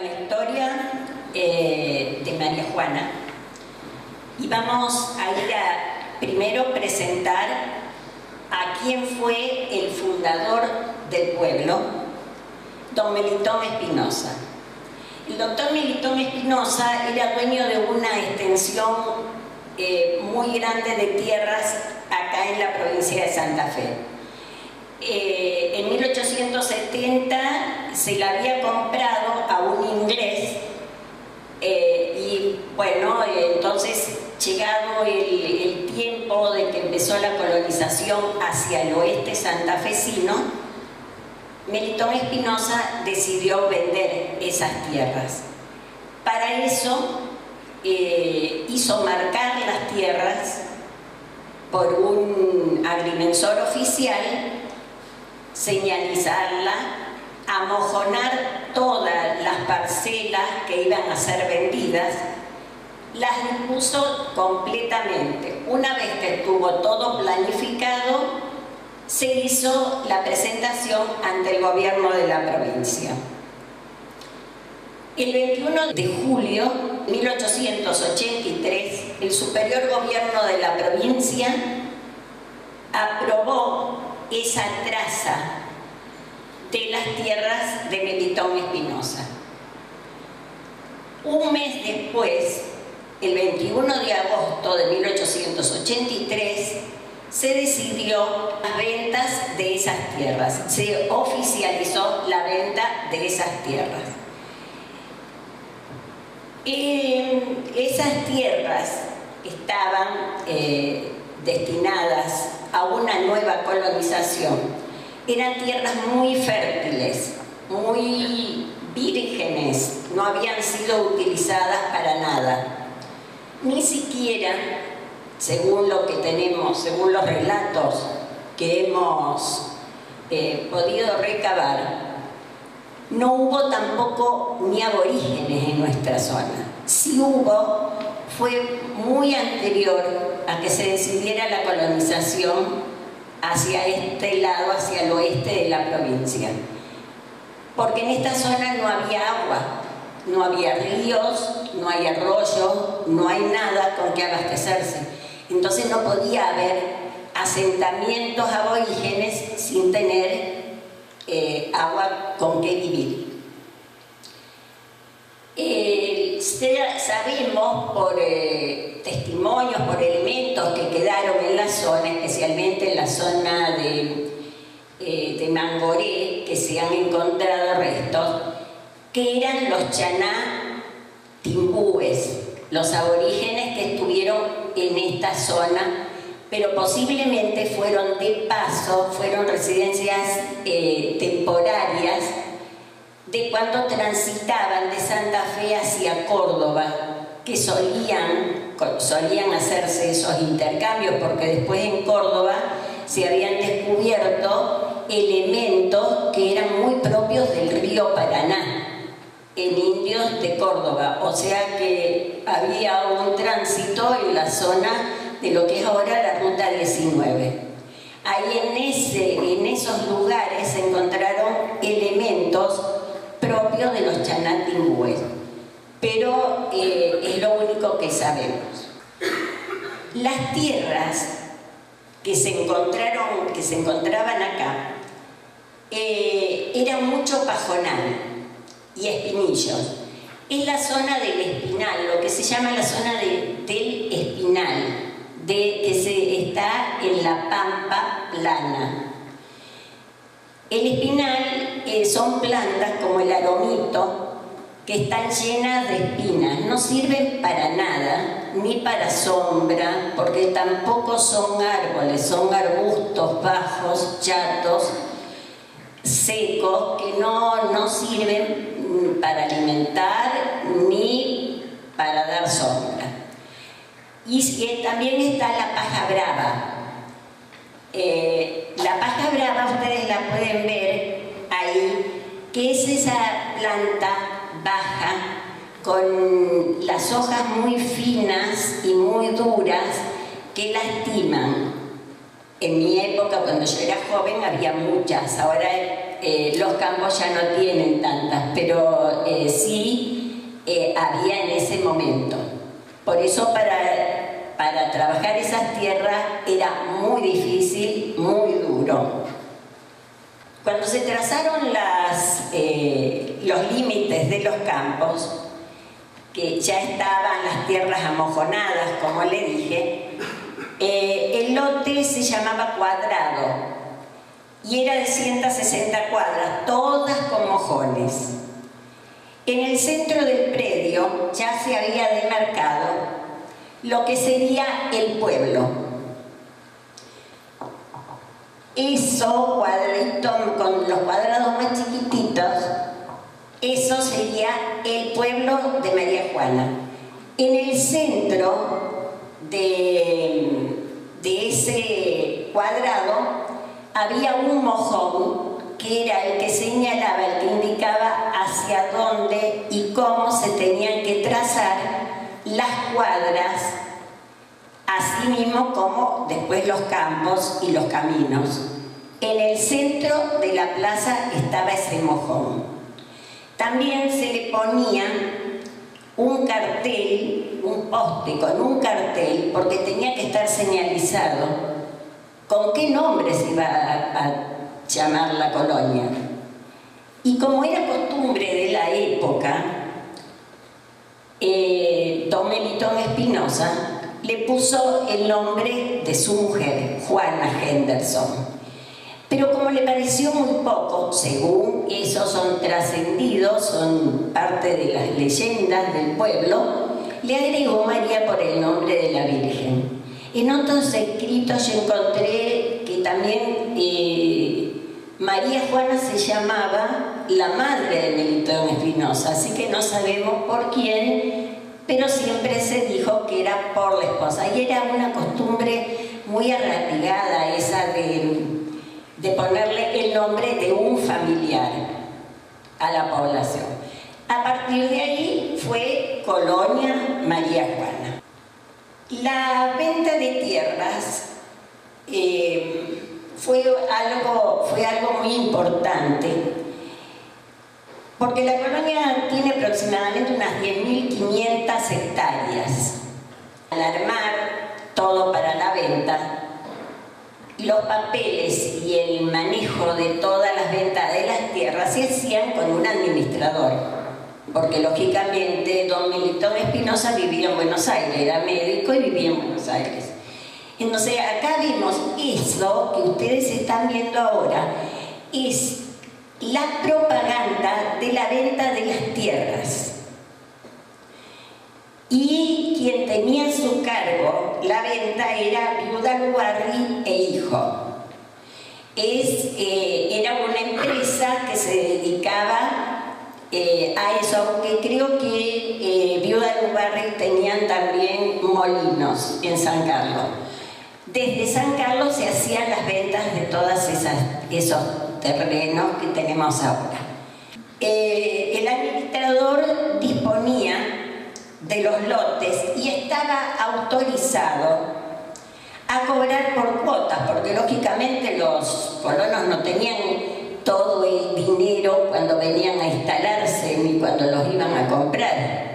con la historia de María Juana y vamos a ir a primero presentar a quién fue el fundador del pueblo, don Melitón Espinosa. El doctor Melitón Espinosa era dueño de una extensión muy grande de tierras acá en la provincia de Santa Fe. En 1870 se la había comprado a un inglés y bueno, entonces llegado el tiempo de que empezó la colonización hacia el oeste santafesino, Melitón Espinosa decidió vender esas tierras. Para eso hizo marcar las tierras por un agrimensor oficial, señalizarla, amojonar todas las parcelas que iban a ser vendidas, las dispuso completamente. Una vez que estuvo todo planificado, se hizo la presentación ante el gobierno de la provincia. El 21 de julio de 1883, el superior gobierno de la provincia aprobó esa traza de las tierras de Melitón Espinosa. Un mes después, el 21 de agosto de 1883, se decidió las ventas de esas tierras, se oficializó la venta de esas tierras. Esas tierras estaban destinadas a una nueva colonización. Eran tierras muy fértiles, muy vírgenes, no habían sido utilizadas para nada. Ni siquiera, según lo que tenemos, según los relatos que hemos podido recabar, no hubo tampoco ni aborígenes en nuestra zona. Si hubo, fue muy anterior a que se decidiera la colonización hacia este lado, hacia el oeste de la provincia. Porque en esta zona no había agua, no había ríos, no hay arroyos, no hay nada con que abastecerse. Entonces no podía haber asentamientos aborígenes sin tener agua con que vivir. Sabemos por testimonios, por elementos que quedaron en la zona, especialmente en la zona de Mangoré, que se han encontrado restos, que eran los chaná timbúes, los aborígenes que estuvieron en esta zona, pero posiblemente fueron de paso, fueron residencias temporarias de cuando transitaban de Santa Fe hacia Córdoba, que solían hacerse esos intercambios, porque después en Córdoba se habían descubierto elementos que eran muy propios del río Paraná, en indios de Córdoba, o sea que había un tránsito en la zona de lo que es ahora la Ruta 19. Ahí en esos lugares se encontraron elementos propios de los chaná timbúes, pero es lo único que sabemos. Las tierras que se encontraban acá eran mucho pajonal y espinillos. Es la zona del espinal, lo que se llama la zona del espinal, que está en la pampa plana. El espinal son plantas como el aromito que están llenas de espinas, no sirven para nada, ni para sombra, porque tampoco son árboles, son arbustos bajos, chatos, secos, que no sirven para alimentar ni para dar sombra. Y también está la paja brava. La paja brava ustedes la pueden ver ahí, que es esa planta baja con las hojas muy finas y muy duras que lastiman. En mi época, cuando yo era joven, había muchas, ahora los campos ya no tienen tantas, pero sí había en ese momento. Por eso para trabajar esas tierras era muy difícil, muy duro. Cuando se trazaron los límites de los campos, que ya estaban las tierras amojonadas, como le dije, el lote se llamaba Cuadrado y era de 160 cuadras, todas con mojones. En el centro del predio ya se había demarcado lo que sería el pueblo. Eso, cuadradito, con los cuadrados más chiquititos, eso sería el pueblo de María Juana. En el centro de ese cuadrado había un mojón que era el que señalaba, el que indicaba hacia dónde y cómo se tenían que trazar las cuadras, así mismo como después los campos y los caminos. En el centro de la plaza estaba ese mojón. También se le ponía un cartel, un poste con un cartel, porque tenía que estar señalizado con qué nombre se iba a llamar la colonia. Y como era costumbre de la época, don Melitón Espinosa le puso el nombre de su mujer, Juana Henderson. Pero como le pareció muy poco, según eso son trascendidos, son parte de las leyendas del pueblo, le agregó María por el nombre de la Virgen. En otros escritos yo encontré que también María Juana se llamaba la madre de Melitón Espinosa, así que no sabemos por quién, pero siempre se dijo que era por la esposa. Y era una costumbre muy arraigada esa de ponerle el nombre de un familiar a la población. A partir de ahí fue Colonia María Juana. La venta de tierras fue algo muy importante, porque la colonia tiene aproximadamente unas 10.500 hectáreas. Al armar todo para la venta, los papeles y el manejo de todas las ventas de las tierras se hacían con un administrador, porque lógicamente don Melitón Espinosa vivía en Buenos Aires, era médico y vivía en Buenos Aires. Entonces acá vimos eso que ustedes están viendo ahora, es la propaganda de la venta de las tierras. Y quien tenía en su cargo la venta era Viuda Lubarri e hijo. Era una empresa que se dedicaba a eso, aunque creo que Viuda Lubarri tenían también molinos en San Carlos. Desde San Carlos se hacían las ventas de todos esos terrenos que tenemos ahora. El administrador disponía de los lotes y estaba autorizado a cobrar por cuotas, porque lógicamente los colonos no tenían todo el dinero cuando venían a instalarse ni cuando los iban a comprar.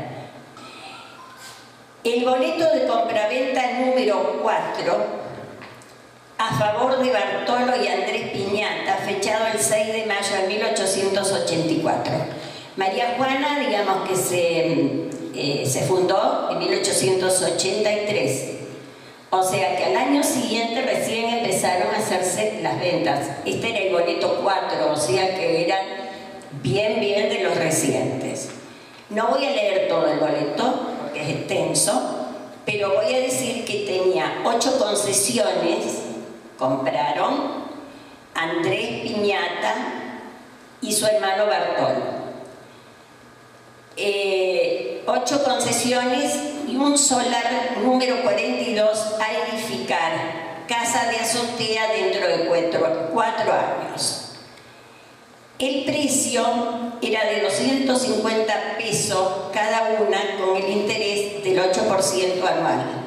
El boleto de compraventa número 4 a favor de Bartolo y Andrés Piñata, fechado el 6 de mayo de 1884. María Juana, digamos que se fundó en 1883. O sea que al año siguiente recién empezaron a hacerse las ventas. Este era el boleto 4, o sea que eran bien de los recientes. No voy a leer todo el boleto, porque es extenso, pero voy a decir que tenía 8 concesiones, compraron Andrés Piñata y su hermano Bartolo. 8 concesiones y un solar número 42 a edificar, casa de azotea dentro de 4 años. El precio era de 250 pesos cada una con el interés del 8% anual.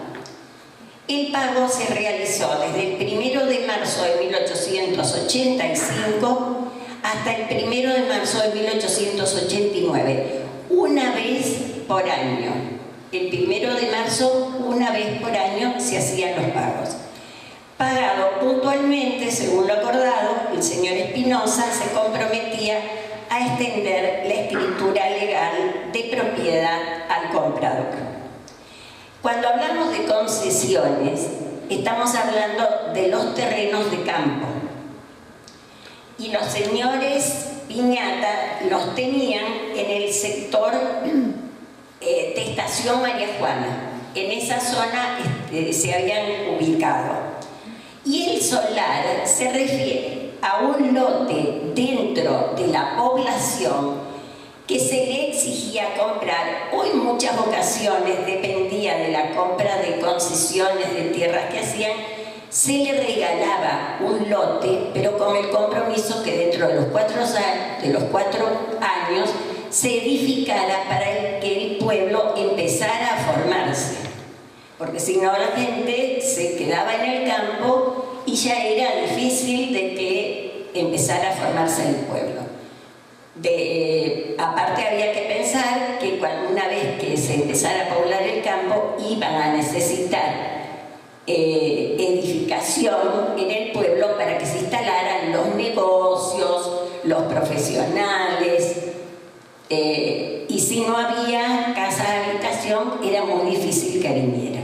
El pago se realizó desde el 1 de marzo de 1885 hasta el 1 de marzo de 1889, una vez por año. El 1 de marzo, una vez por año, se hacían los pagos. Pagado puntualmente, según lo acordado, el señor Espinosa se comprometía a extender la escritura legal de propiedad al comprador. Cuando hablamos de concesiones, estamos hablando de los terrenos de campo. Y los señores Piñata los tenían en el sector de Estación María Juana. En esa zona se habían ubicado. Y el solar se refiere a un lote dentro de la población que se le exigía comprar, o en muchas ocasiones dependía de la compra de concesiones de tierras que hacían, se le regalaba un lote, pero con el compromiso que dentro de los 4 años se edificara para que el pueblo empezara a formarse. Porque si no, la gente se quedaba en el campo y ya era difícil de que empezara a formarse el pueblo. Aparte había que pensar que una vez que se empezara a poblar el campo, iban a necesitar edificación en el pueblo para que se instalaran los negocios, los profesionales, y si no había casa de habitación era muy difícil que viniera.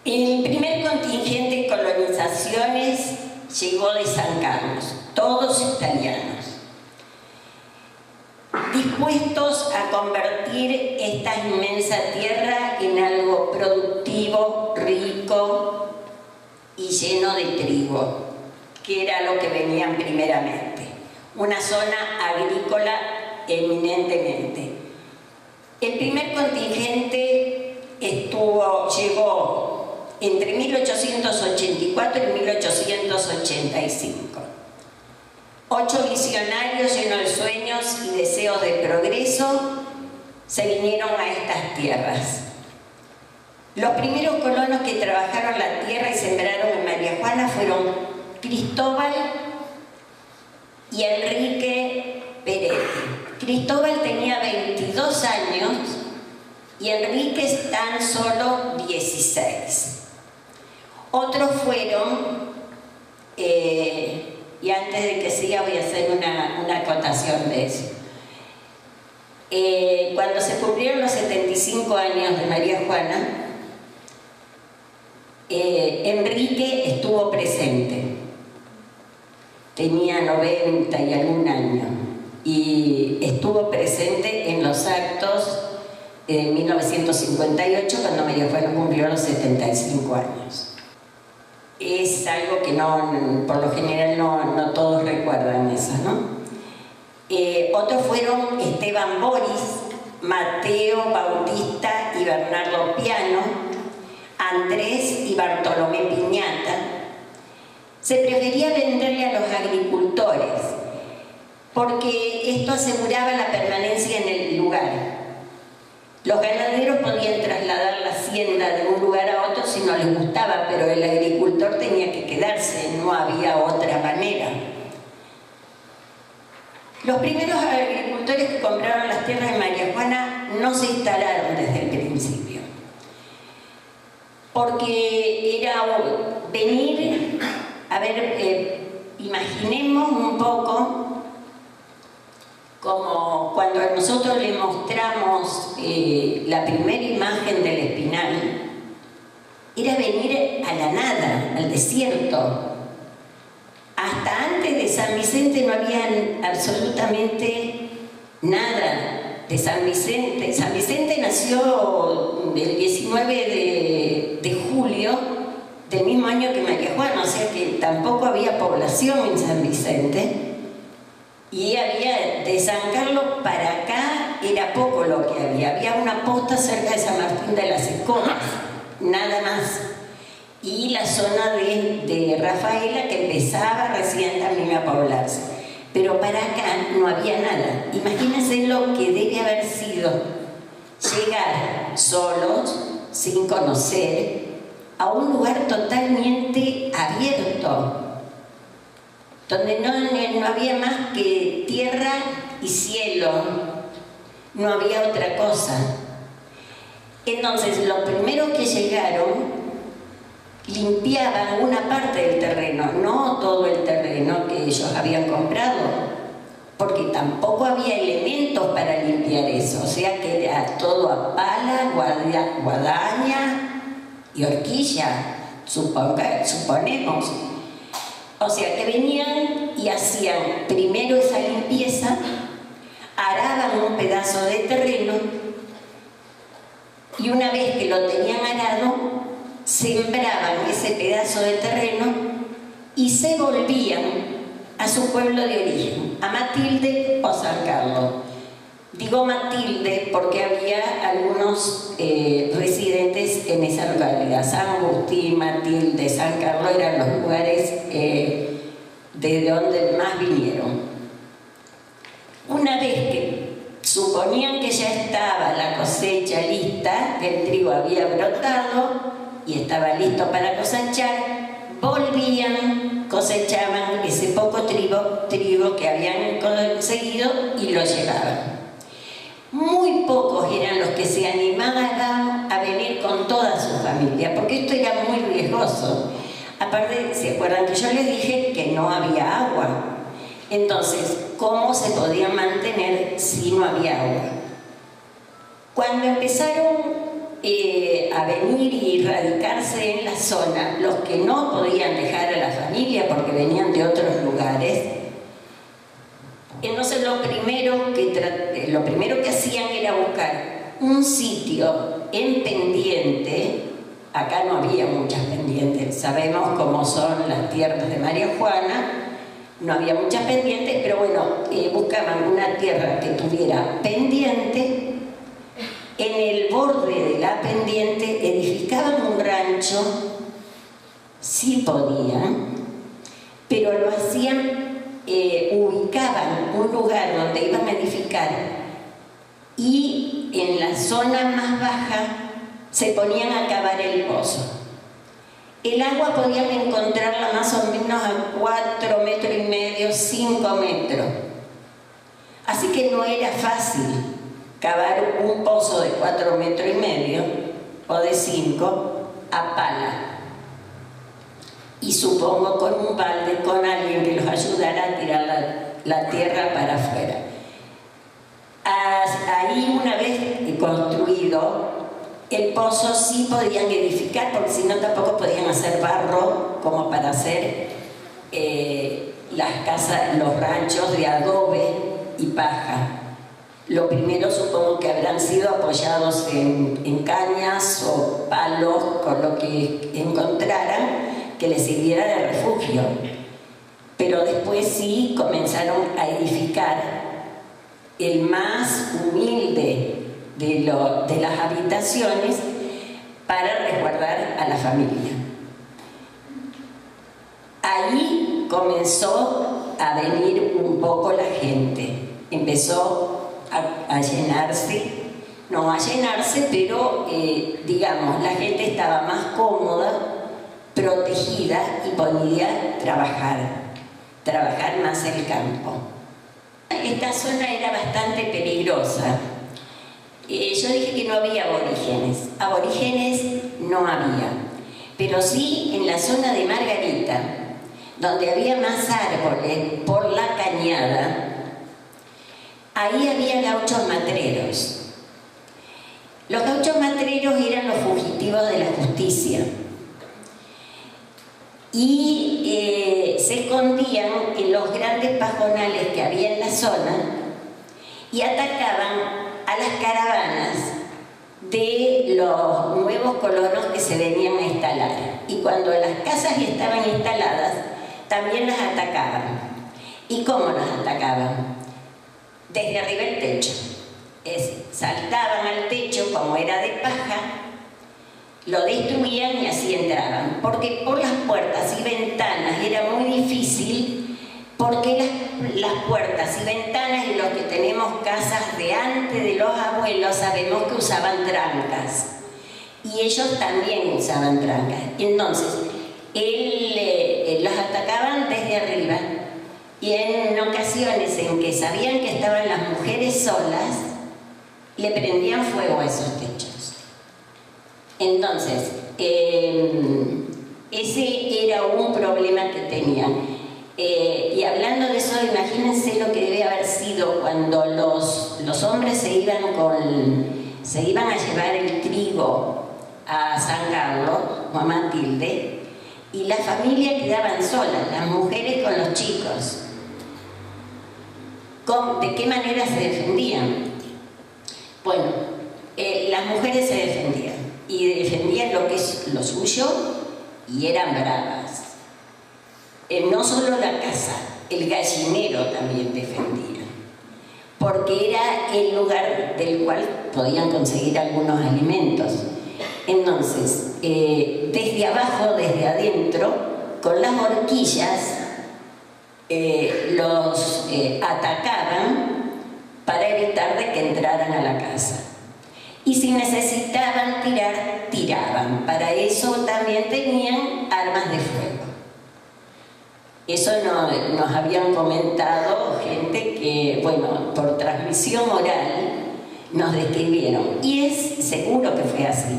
El primer contingente de colonizaciones llegó de San Carlos, todos italianos, dispuestos a convertir esta inmensa tierra en algo productivo, rico y lleno de trigo, que era lo que venían primeramente, una zona agrícola eminentemente. El primer contingente llegó entre 1884 y 1885. 8 visionarios llenos de sueños y deseos de progreso se vinieron a estas tierras. Los primeros colonos que trabajaron la tierra y sembraron en María Juana fueron Cristóbal y Enrique Peretti. Cristóbal tenía 22 años y Enrique tan solo 16. Otros fueron, y antes de que siga voy a hacer una acotación de eso. Cuando se cumplieron los 75 años de María Juana, Enrique estuvo presente. Tenía 90 y algún año y estuvo presente en los actos de 1958 cuando María Juana cumplió los 75 años. Es algo que por lo general no todos recuerdan eso, ¿no? Otros fueron Esteban Boris, Mateo Bautista y Bernardo Piano, Andrés y Bartolomé Piñata. Se prefería venderle a los agricultores porque esto aseguraba la permanencia en el lugar. Los ganaderos podían trasladar la hacienda de un lugar a otro si no les gustaba, pero el agricultor tenía que quedarse, no había otra manera. Los primeros agricultores que compraron las tierras de María Juana no se instalaron desde el principio, porque era venir, imaginemos un poco como cuando nosotros le mostramos la primera imagen del Espinal, era venir a la nada, al desierto. Hasta antes de San Vicente no había absolutamente nada de San Vicente. San Vicente nació el 19 de julio del mismo año que María Juana, o sea que tampoco había población en San Vicente. Y había, de San Carlos para acá, era poco lo que había. Había una posta cerca de San Martín de las Escomas, nada más. Y la zona de Rafaela, que empezaba recién también a poblarse. Pero para acá no había nada. Imagínense lo que debe haber sido llegar solos, sin conocer, a un lugar totalmente abierto. donde no había más que tierra y cielo, no había otra cosa. Entonces, los primeros que llegaron limpiaban una parte del terreno, no todo el terreno que ellos habían comprado, porque tampoco había elementos para limpiar eso, o sea que era todo a pala, guadaña y horquilla, suponemos. O sea que venían y hacían primero esa limpieza, araban un pedazo de terreno y una vez que lo tenían arado, sembraban ese pedazo de terreno y se volvían a su pueblo de origen, a Matilde o San Carlos. Digo Matilde porque había algunos residentes en esa localidad. San Agustín, Matilde, San Carlos eran los lugares de donde más vinieron. Una vez que suponían que ya estaba la cosecha lista, que el trigo había brotado y estaba listo para cosechar, volvían, cosechaban ese poco trigo que habían conseguido y lo llevaban. Muy pocos eran los que se animaban a venir con toda su familia, porque esto era muy riesgoso. Aparte, ¿se acuerdan que yo les dije que no había agua? Entonces, ¿cómo se podían mantener si no había agua? Cuando empezaron a venir y radicarse en la zona, los que no podían dejar a la familia porque venían de otros lugares, entonces lo primero que hacían era buscar un sitio en pendiente. Acá no había muchas pendientes, sabemos cómo son las tierras de María Juana, no había muchas pendientes, pero bueno, buscaban una tierra que tuviera pendiente. En el borde de la pendiente edificaban un rancho, sí podían, pero lo hacían, ubicaban un lugar donde iban a edificar y en la zona más baja se ponían a cavar el pozo. El agua podían encontrarla más o menos a 4,5 metros, 5 metros. Así que no era fácil cavar un pozo de 4,5 metros o de 5 a pala. Y supongo con un balde, con alguien que los ayudara a tirar la tierra para afuera. Ahí, una vez construido el pozo, sí podían edificar, porque si no tampoco podían hacer barro como para hacer las casas, los ranchos de adobe y paja. Lo primero supongo que habrán sido apoyados en cañas o palos, con lo que encontraran que les sirviera de refugio. Pero después sí comenzaron a edificar el más humilde de las habitaciones para resguardar a la familia. Ahí comenzó a venir un poco la gente, empezó a llenarse, no a llenarse, pero digamos, la gente estaba más cómoda, protegida y podía trabajar más el campo. Esta zona era bastante peligrosa. Yo dije que no había aborígenes no había, pero sí en la zona de Margarita, donde había más árboles por la cañada, ahí había gauchos matreros. Los gauchos matreros eran los fugitivos de la justicia y se escondían en los grandes pajonales que había en la zona y atacaban a las caravanas de los nuevos colonos que se venían a instalar. Y cuando las casas estaban instaladas, también las atacaban. ¿Y cómo las atacaban? Desde arriba el techo. Saltaban al techo, como era de paja, lo destruían y así entraban. Porque por las puertas y ventanas era muy difícil, porque las puertas y ventanas, y los que tenemos casas de antes de los abuelos sabemos que usaban trancas, y ellos también usaban trancas. Entonces las atacaban desde arriba Y en ocasiones en que sabían que estaban las mujeres solas, le prendían fuego a esos techos. Entonces, ese era un problema que tenían. Y hablando de eso, imagínense lo que debe haber sido cuando los hombres se iban a llevar el trigo a San Carlos o a Matilde, y la familia quedaban solas, las mujeres con los chicos. ¿De qué manera se defendían? Bueno, las mujeres se defendían, y defendían lo que es lo suyo, y eran bravas. No solo la casa, el gallinero también defendía, porque era el lugar del cual podían conseguir algunos alimentos. Entonces, desde abajo, desde adentro, con las horquillas, los atacaban para evitar de que entraran a la casa. Y si necesitaban tirar, tiraban. Para eso también tenían armas de fuego. Eso nos habían comentado gente que, bueno, por transmisión oral nos describieron. Y es seguro que fue así.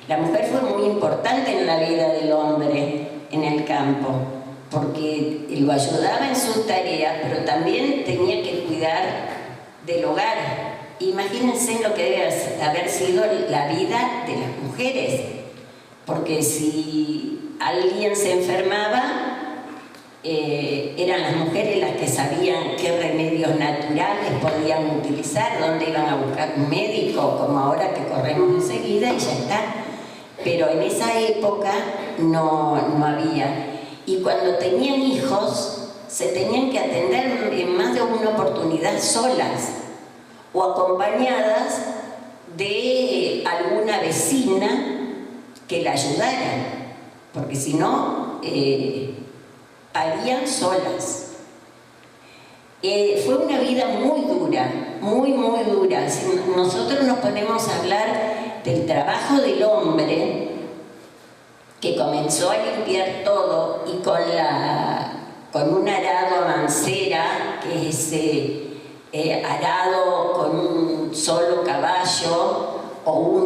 La mujer fue muy importante en la vida del hombre en el campo, porque lo ayudaba en sus tareas, pero también tenía que cuidar del hogar. Imagínense lo que debe haber sido la vida de las mujeres, porque si alguien se enfermaba, eran las mujeres las que sabían qué remedios naturales podían utilizar, dónde iban a buscar un médico, como ahora que corremos enseguida y ya está. Pero en esa época no había. Y cuando tenían hijos, se tenían que atender en más de una oportunidad solas o acompañadas de alguna vecina que la ayudara, porque si no, parían solas. Fue una vida muy dura, muy dura. Si nosotros nos ponemos a hablar del trabajo del hombre, que comenzó a limpiar todo y con un arado a mancera, que es arado con un solo caballo o un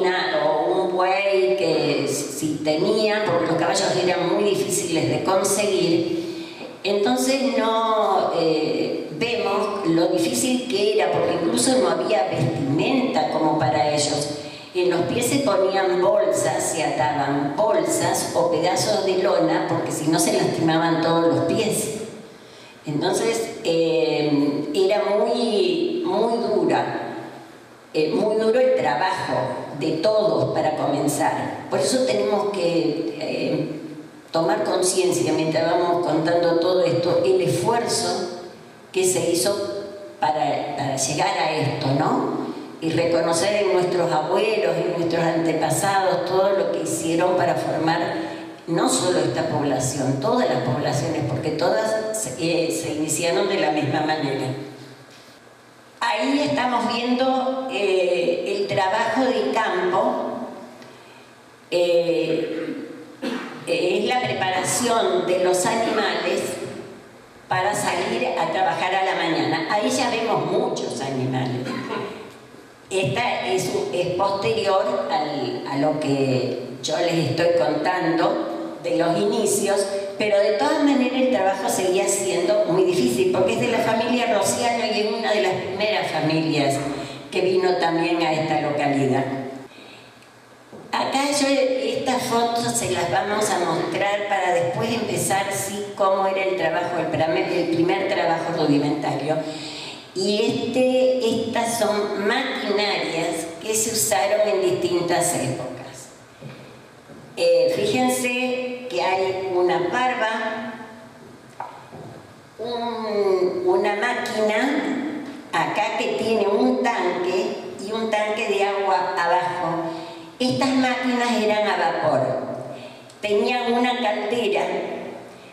buey, que si tenía, porque los caballos eran muy difíciles de conseguir. Entonces vemos lo difícil que era, porque incluso no había vestimenta como para ellos. En los pies se ponían bolsas, se ataban bolsas o pedazos de lona, porque si no se lastimaban todos los pies. Entonces era muy duro el trabajo de todos para comenzar. Por eso tenemos que tomar conciencia, mientras vamos contando todo esto, el esfuerzo que se hizo para llegar a esto, ¿no? Y reconocer en nuestros abuelos, en nuestros antepasados, todo lo que hicieron para formar no solo esta población, todas las poblaciones, porque todas se iniciaron de la misma manera. Ahí estamos viendo el trabajo de campo, es la preparación de los animales para salir a trabajar a la mañana. Ahí ya vemos muchos animales. Esta es posterior a lo que yo les estoy contando de los inicios, pero de todas maneras el trabajo seguía siendo muy difícil, porque es de la familia Rociano y es una de las primeras familias que vino también a esta localidad. Acá estas fotos se las vamos a mostrar para después empezar cómo era el trabajo, el primer trabajo rudimentario. Y estas son maquinarias que se usaron en distintas épocas. Fíjense que hay una parva, una máquina acá que tiene un tanque y un tanque de agua abajo. Estas máquinas eran a vapor, tenían una caldera.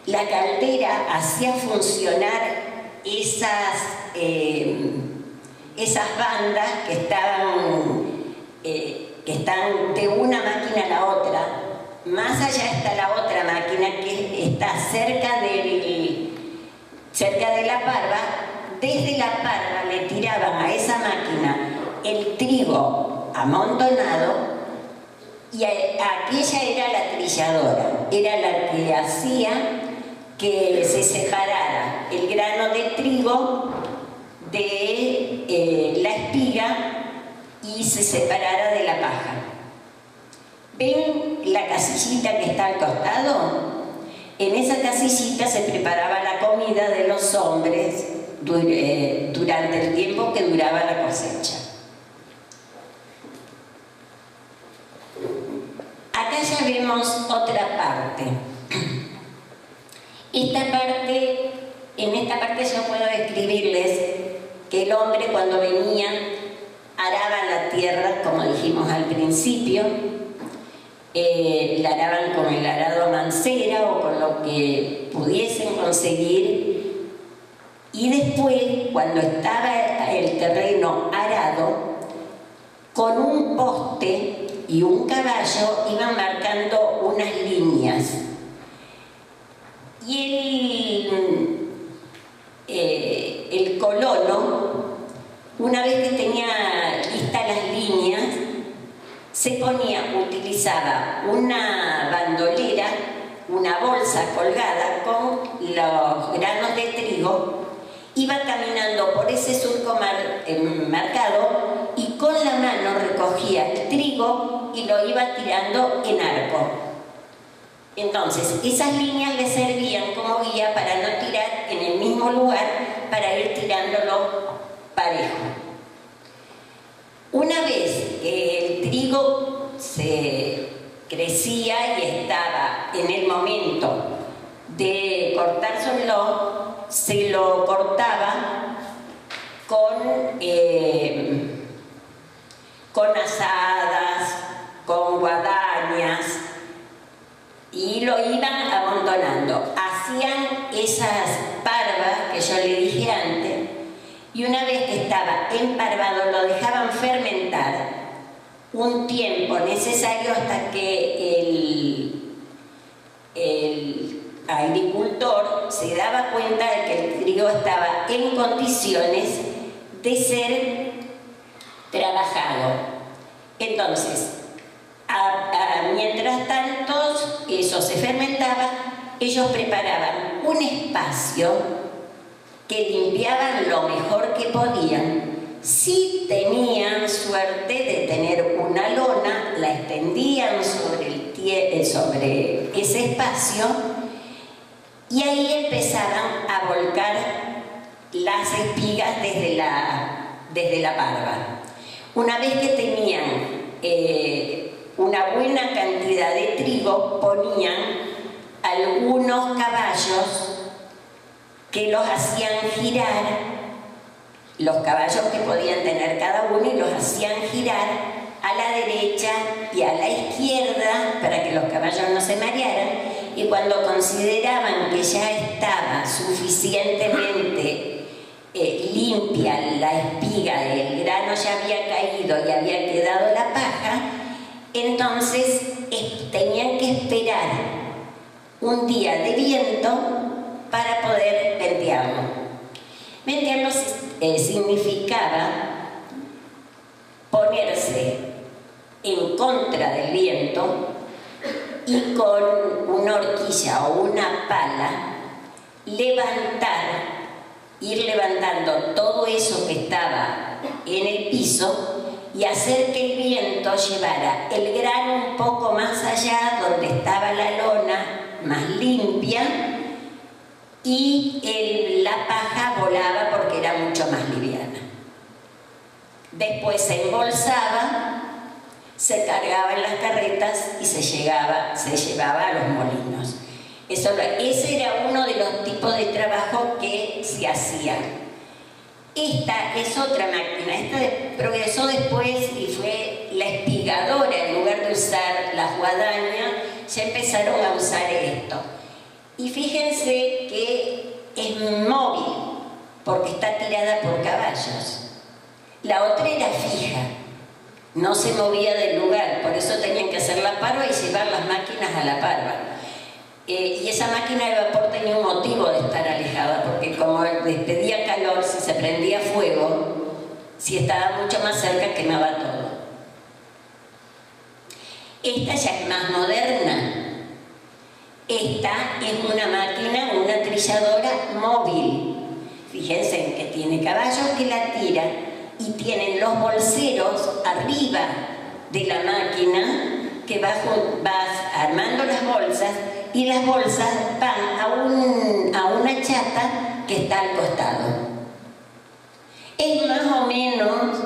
La caldera hacía funcionar esas bandas que están de una máquina a la otra. Más allá está la otra máquina que está cerca cerca de la parva. Desde la parva le tiraban a esa máquina el trigo amontonado, y aquella era la trilladora, era la que hacía que se separara el grano de trigo de la espiga y se separara de la paja. ¿Ven la casillita que está al costado? En esa casillita se preparaba la comida de los hombres durante el tiempo que duraba la cosecha. Acá ya vemos otra parte. En esta parte yo puedo describirles que el hombre, cuando venía, araba la tierra, como dijimos al principio, la araban con el arado mancera o con lo que pudiesen conseguir, y después, cuando estaba el terreno arado, con un poste y un caballo iban marcando unas líneas, y el colono, una vez que tenía listas las líneas, utilizaba una bandolera, una bolsa colgada con los granos de trigo, iba caminando por ese surco marcado y con la mano recogía el trigo y lo iba tirando en arco. Entonces, esas líneas le servían como guía para no tirar en el mismo lugar, para ir tirándolo parejo. Una vez que el trigo se crecía y estaba en el momento de cortárselo, se lo cortaba con asadas, con guadañas, y lo iban amontonando. Hacían esas parvas que yo le dije antes, y una vez que estaba emparvado lo dejaban fermentar un tiempo necesario hasta que el agricultor se daba cuenta de que el trigo estaba en condiciones de ser trabajado. Entonces, mientras tanto eso se fermentaba, ellos preparaban un espacio que limpiaban lo mejor que podían. Si tenían suerte de tener una lona, la extendían sobre ese espacio, y ahí empezaban a volcar las espigas desde la parva. Una vez que tenían una buena cantidad de trigo, ponían algunos caballos que los hacían girar, los caballos que podían tener cada uno, y los hacían girar a la derecha y a la izquierda para que los caballos no se marearan, y cuando consideraban que ya estaba suficientemente limpia la espiga, el grano ya había caído y había quedado la paja, entonces tenían que esperar un día de viento para poder ventearlo. Ventearlo significaba ponerse en contra del viento y con una horquilla o una pala ir levantando todo eso que estaba en el piso y hacer que el viento llevara el grano un poco más allá, donde estaba la lona más limpia, y la paja volaba porque era mucho más liviana. Después se embolsaba, se cargaba en las carretas y se llevaba a los molinos. Ese era uno de los tipos de trabajo que se hacían. Esta es otra máquina, esta progresó después y fue la espigadora. En lugar de usar las guadañas, ya empezaron a usar esto. Y fíjense que es móvil, porque está tirada por caballos. La otra era fija, no se movía del lugar, por eso tenían que hacer la parva y llevar las máquinas a la parva. y esa máquina de vapor tenía un motivo de estar alejada, porque como despedía calor, si se prendía fuego, si estaba mucho más cerca quemaba todo. Esta ya es más moderna. Esta es una máquina, una trilladora móvil. Fíjense en que tiene caballos que la tiran y tienen los bolseros arriba de la máquina que vas armando las bolsas y las bolsas van a una chata que está al costado. Es más o menos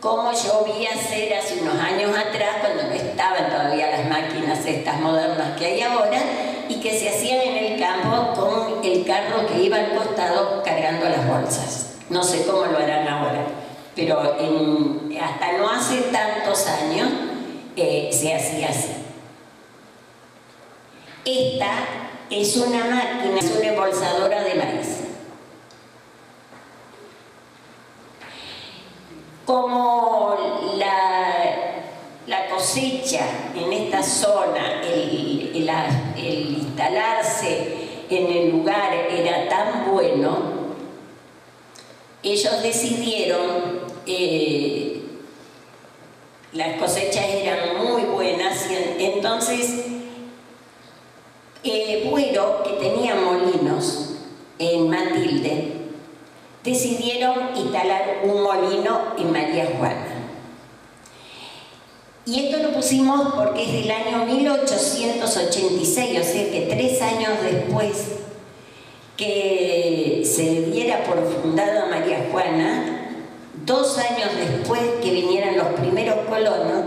como yo vi hacer hace unos años atrás, cuando no estaban todavía las máquinas estas modernas que hay ahora, y que se hacían en el campo con el carro que iba al costado cargando las bolsas. No sé cómo lo harán ahora, pero hasta no hace tantos años se hacía así. Esta es una máquina, es una embolsadora de maíz. Como la cosecha en esta zona, el instalarse en el lugar era tan bueno, ellos decidieron, las cosechas eran muy buenas, y entonces Buero, que tenía molinos en Matilde, decidieron instalar un molino en María Juana. Y esto lo pusimos porque es del año 1886, o sea que 3 años después que se diera por fundada María Juana, 2 años después que vinieran los primeros colonos,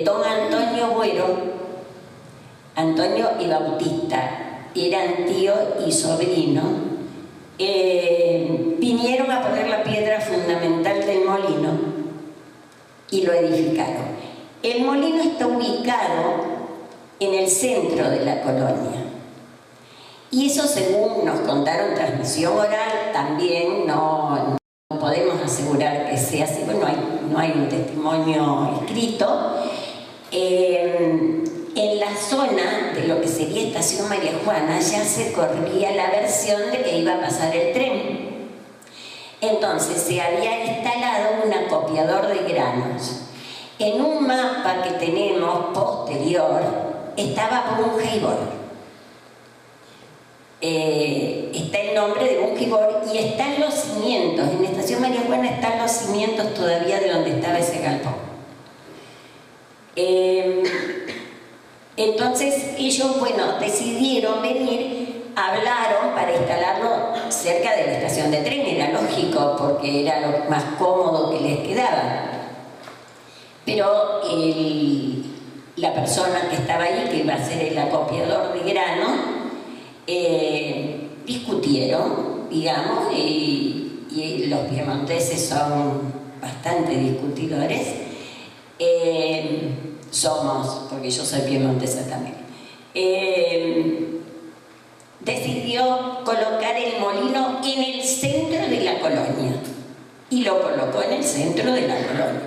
don Antonio Buero, Antonio y Bautista, eran tío y sobrino, vinieron a poner la piedra fundamental del molino y lo edificaron. El molino está ubicado en el centro de la colonia. Y eso, según nos contaron transmisión oral, también no podemos asegurar que sea así, bueno, no hay un testimonio escrito. En la zona de lo que sería Estación María Juana ya se corría la versión de que iba a pasar el tren. Entonces se había instalado un acopiador de granos. En un mapa que tenemos posterior estaba Bungibor. Está el nombre de Bungibor y están los cimientos. En la Estación María Juana están los cimientos todavía de donde estaba ese galpón. Entonces ellos, bueno, decidieron venir, hablaron para instalarlo cerca de la estación de tren, era lógico porque era lo más cómodo que les quedaba. Pero la persona que estaba ahí, que iba a ser el acopiador de grano, discutieron, digamos, y los piemonteses son bastante discutidores. Somos, porque yo soy piemontesa también. Decidió colocar el molino en el centro de la colonia y lo colocó en el centro de la colonia.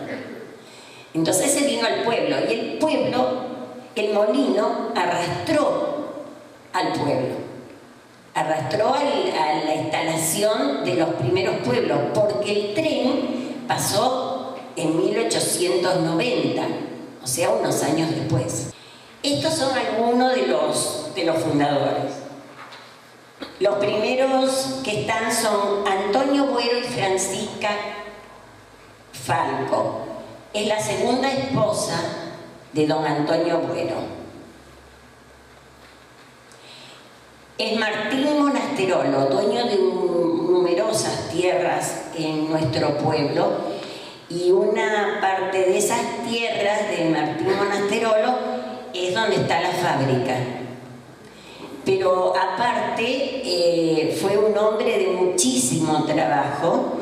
Entonces se vino al pueblo y el pueblo, el molino arrastró al pueblo, arrastró a la instalación de los primeros pueblos, porque el tren pasó en 1890, o sea, unos años después. Estos son algunos de los fundadores. Los primeros que están son Antonio Buero y Francisca Falco. Es la segunda esposa de don Antonio Buero. Es Martín Monasterolo, dueño de numerosas tierras en nuestro pueblo, y una parte de esas tierras de Martín Monasterolo es donde está la fábrica. Pero aparte fue un hombre de muchísimo trabajo,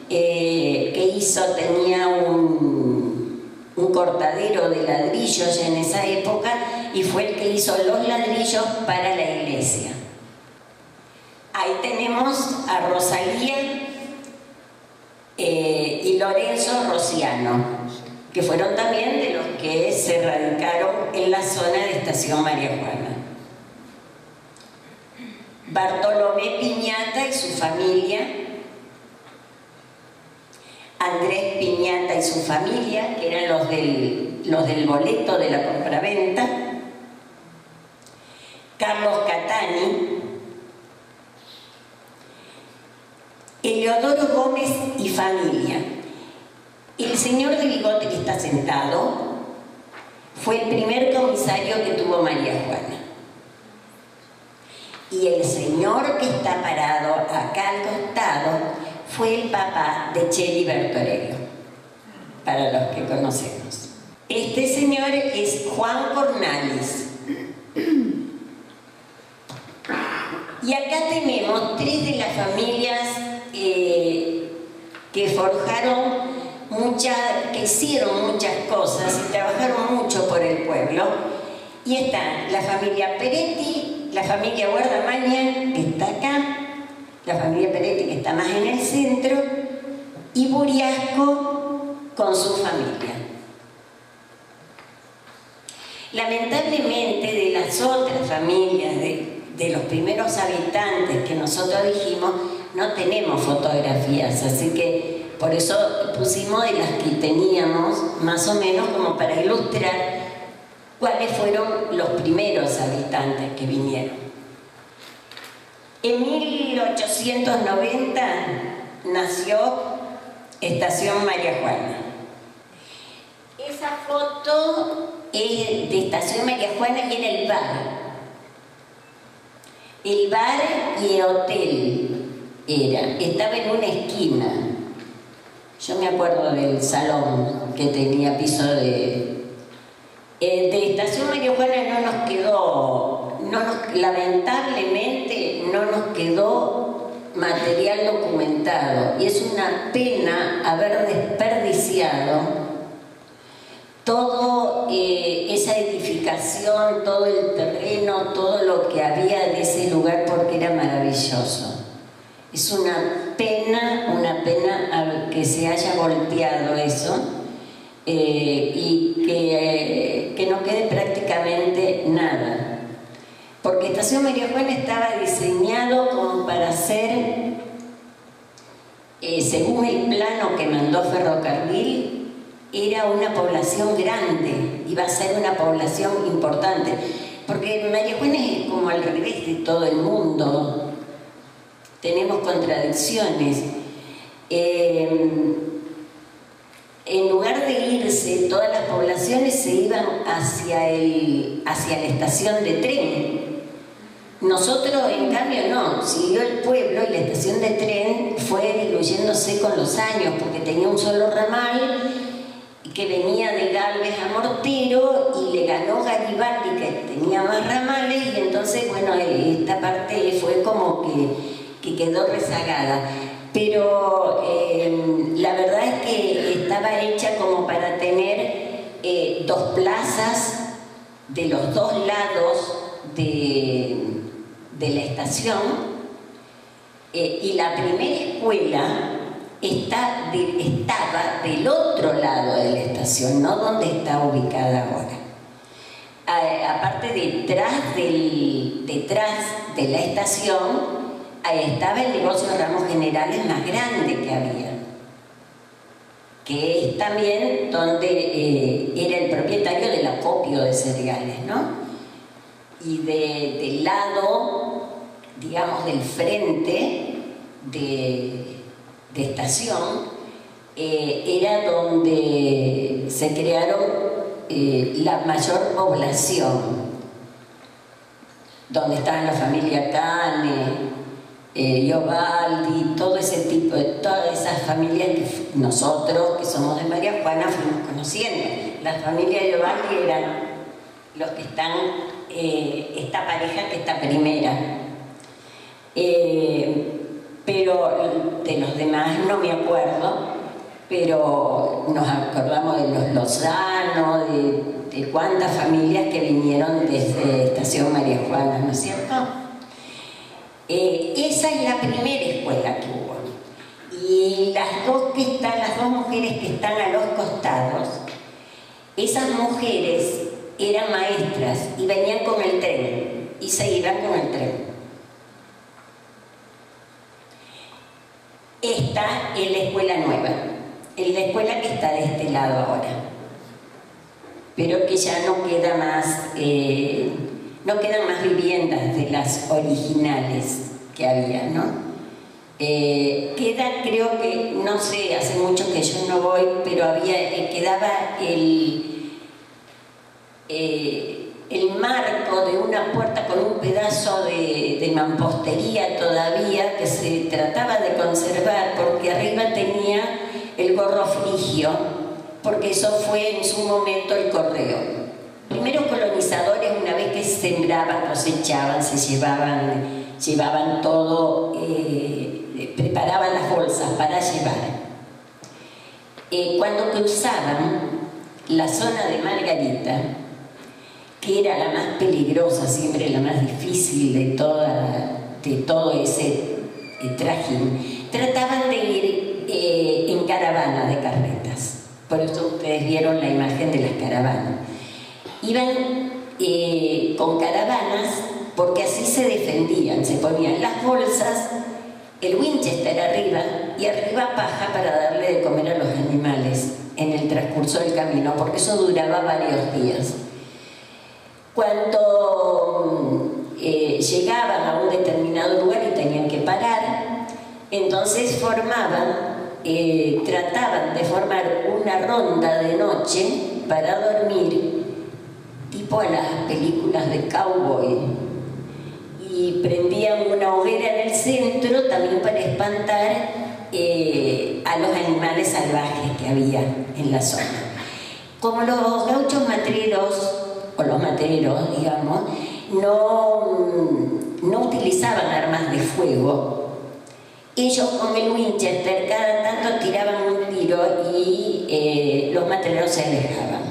que tenía un cortadero de ladrillos en esa época y fue el que hizo los ladrillos para la iglesia. Ahí tenemos a Rosalía y Lorenzo Rociano. que fueron también de los que se radicaron en la zona de Estación María Juana. Bartolomé Piñata y su familia, Andrés Piñata y su familia, que eran los del boleto de la compraventa, Carlos Catani, Eleodoro Gómez y familia. El señor de bigote que está sentado fue el primer comisario que tuvo María Juana. Y el señor que está parado acá al costado fue el papá de Cheli Bertorello, para los que conocemos. Este señor es Juan Cornales. Y acá tenemos tres de las familias que forjaron que hicieron muchas cosas y trabajaron mucho por el pueblo. Y están la familia Peretti, la familia Guardamaña, que está acá, la familia Peretti, que está más en el centro, y Buriasco con su familia. Lamentablemente, de las otras familias, de los primeros habitantes que nosotros dijimos, no tenemos fotografías, así que por eso pusimos de las que teníamos, más o menos como para ilustrar cuáles fueron los primeros habitantes que vinieron. En 1890 nació Estación María Juana. Esa foto es de Estación María Juana y en el bar. El bar y hotel estaba en una esquina. Yo me acuerdo del salón que tenía piso de Estación María Juana no nos quedó, lamentablemente no nos quedó material documentado, y es una pena haber desperdiciado todo esa edificación, todo el terreno, todo lo que había de ese lugar, porque era maravilloso. Es una pena que se haya volteado eso. Y que no quede prácticamente nada, porque Estación María Juana estaba diseñado como para ser, según el plano que mandó Ferrocarril, era una población grande, iba a ser una población importante, porque María Juana es como al revés de todo el mundo, tenemos contradicciones. En lugar de irse, todas las poblaciones se iban hacia la estación de tren. Nosotros, en cambio, no. Siguió el pueblo y la estación de tren fue diluyéndose con los años, porque tenía un solo ramal que venía de Galvez a Mortero, y le ganó Garibaldi, que tenía más ramales, y entonces, bueno, esta parte fue como que quedó rezagada. Pero la verdad es que estaba hecha como para tener dos plazas de los dos lados de la estación, y la primera escuela estaba del otro lado de la estación, no donde está ubicada ahora. Aparte, detrás de la estación, ahí estaba el negocio de Ramos Generales más grande que había, que es también donde era el propietario del acopio de cereales, ¿no? Y del lado, digamos, del frente de estación, era donde se crearon la mayor población, donde estaban la familia Cane, Iobaldi, todo ese tipo de, todas esas familias que nosotros, que somos de María Juana, fuimos conociendo. La familia de Iobaldi eran los que están, esta pareja que está primera. Pero de los demás no me acuerdo, pero nos acordamos de los Lozano, de cuántas familias que vinieron desde Estación María Juana, ¿no es cierto? Esa es la primera escuela que hubo. Y las dos mujeres que están a los costados Esas mujeres eran maestras y venían con el tren y se iban con el tren. Esta es la escuela nueva, es la escuela que está de este lado ahora, pero que ya no queda más, no quedan más viviendas de las originales que había, ¿no? Queda, creo que, no sé, hace mucho que yo no voy, pero quedaba el marco de una puerta con un pedazo de mampostería todavía que se trataba de conservar, porque arriba tenía el gorro frigio, porque eso fue en su momento el correo. Primeros colonizadores, una vez que sembraban, cosechaban, se llevaban todo, preparaban las bolsas para llevar. Cuando cruzaban la zona de Margarita, que era la más peligrosa, siempre la más difícil de todo ese trajín, trataban de ir en caravana de carretas. Por eso ustedes vieron la imagen de las caravanas. Iban con caravanas porque así se defendían, se ponían las bolsas, el Winchester arriba y arriba paja para darle de comer a los animales en el transcurso del camino, porque eso duraba varios días. Cuando llegaban a un determinado lugar y tenían que parar, entonces trataban de formar una ronda de noche para dormir, tipo a las películas de cowboy, y prendían una hoguera en el centro también para espantar a los animales salvajes que había en la zona. Como los gauchos matreros, o los matreros, digamos, no utilizaban armas de fuego, ellos con el Winchester cada tanto tiraban un tiro y los matreros se alejaban.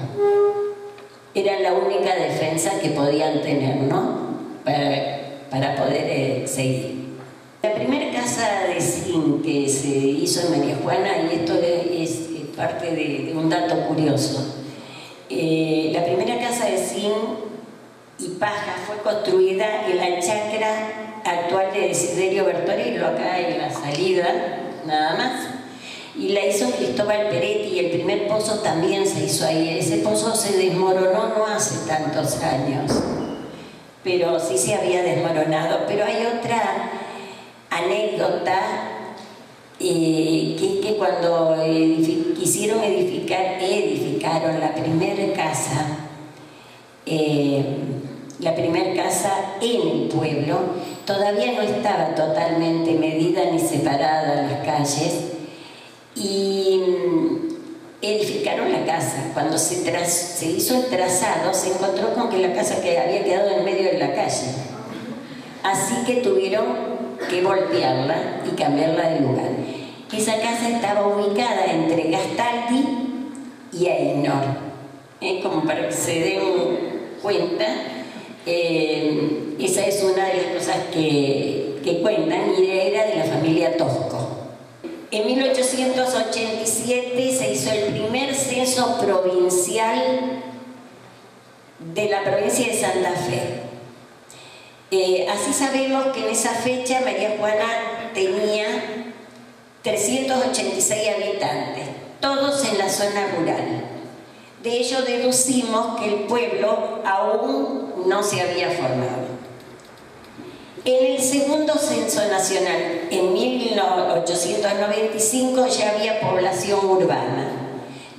Era la única defensa que podían tener, ¿no? Para poder seguir. La primera casa de zinc que se hizo en María Juana, y esto es parte de un dato curioso, la primera casa de zinc y paja fue construida en la chacra actual de Desiderio Bertorello, acá en la salida, nada más, y la hizo Cristóbal Peretti, y el primer pozo también se hizo ahí. Ese pozo se desmoronó no hace tantos años, pero sí se había desmoronado. Pero hay otra anécdota, que es que cuando quisieron edificaron la primera casa en el pueblo, todavía no estaba totalmente medida ni separada las calles, y edificaron la casa. Cuando se hizo el trazado, se encontró con que la casa había quedado en medio de la calle, así que tuvieron que voltearla y cambiarla de lugar. Esa casa estaba ubicada entre Gastaldi y Ainor, como para que se den cuenta. Esa es una de las cosas que cuentan, y era de la familia Tosco. En 1887 se hizo el primer censo provincial de la provincia de Santa Fe. Así sabemos que en esa fecha María Juana tenía 386 habitantes, todos en la zona rural. De ello deducimos que el pueblo aún no se había formado. En el segundo censo nacional, en 1895, ya había población urbana,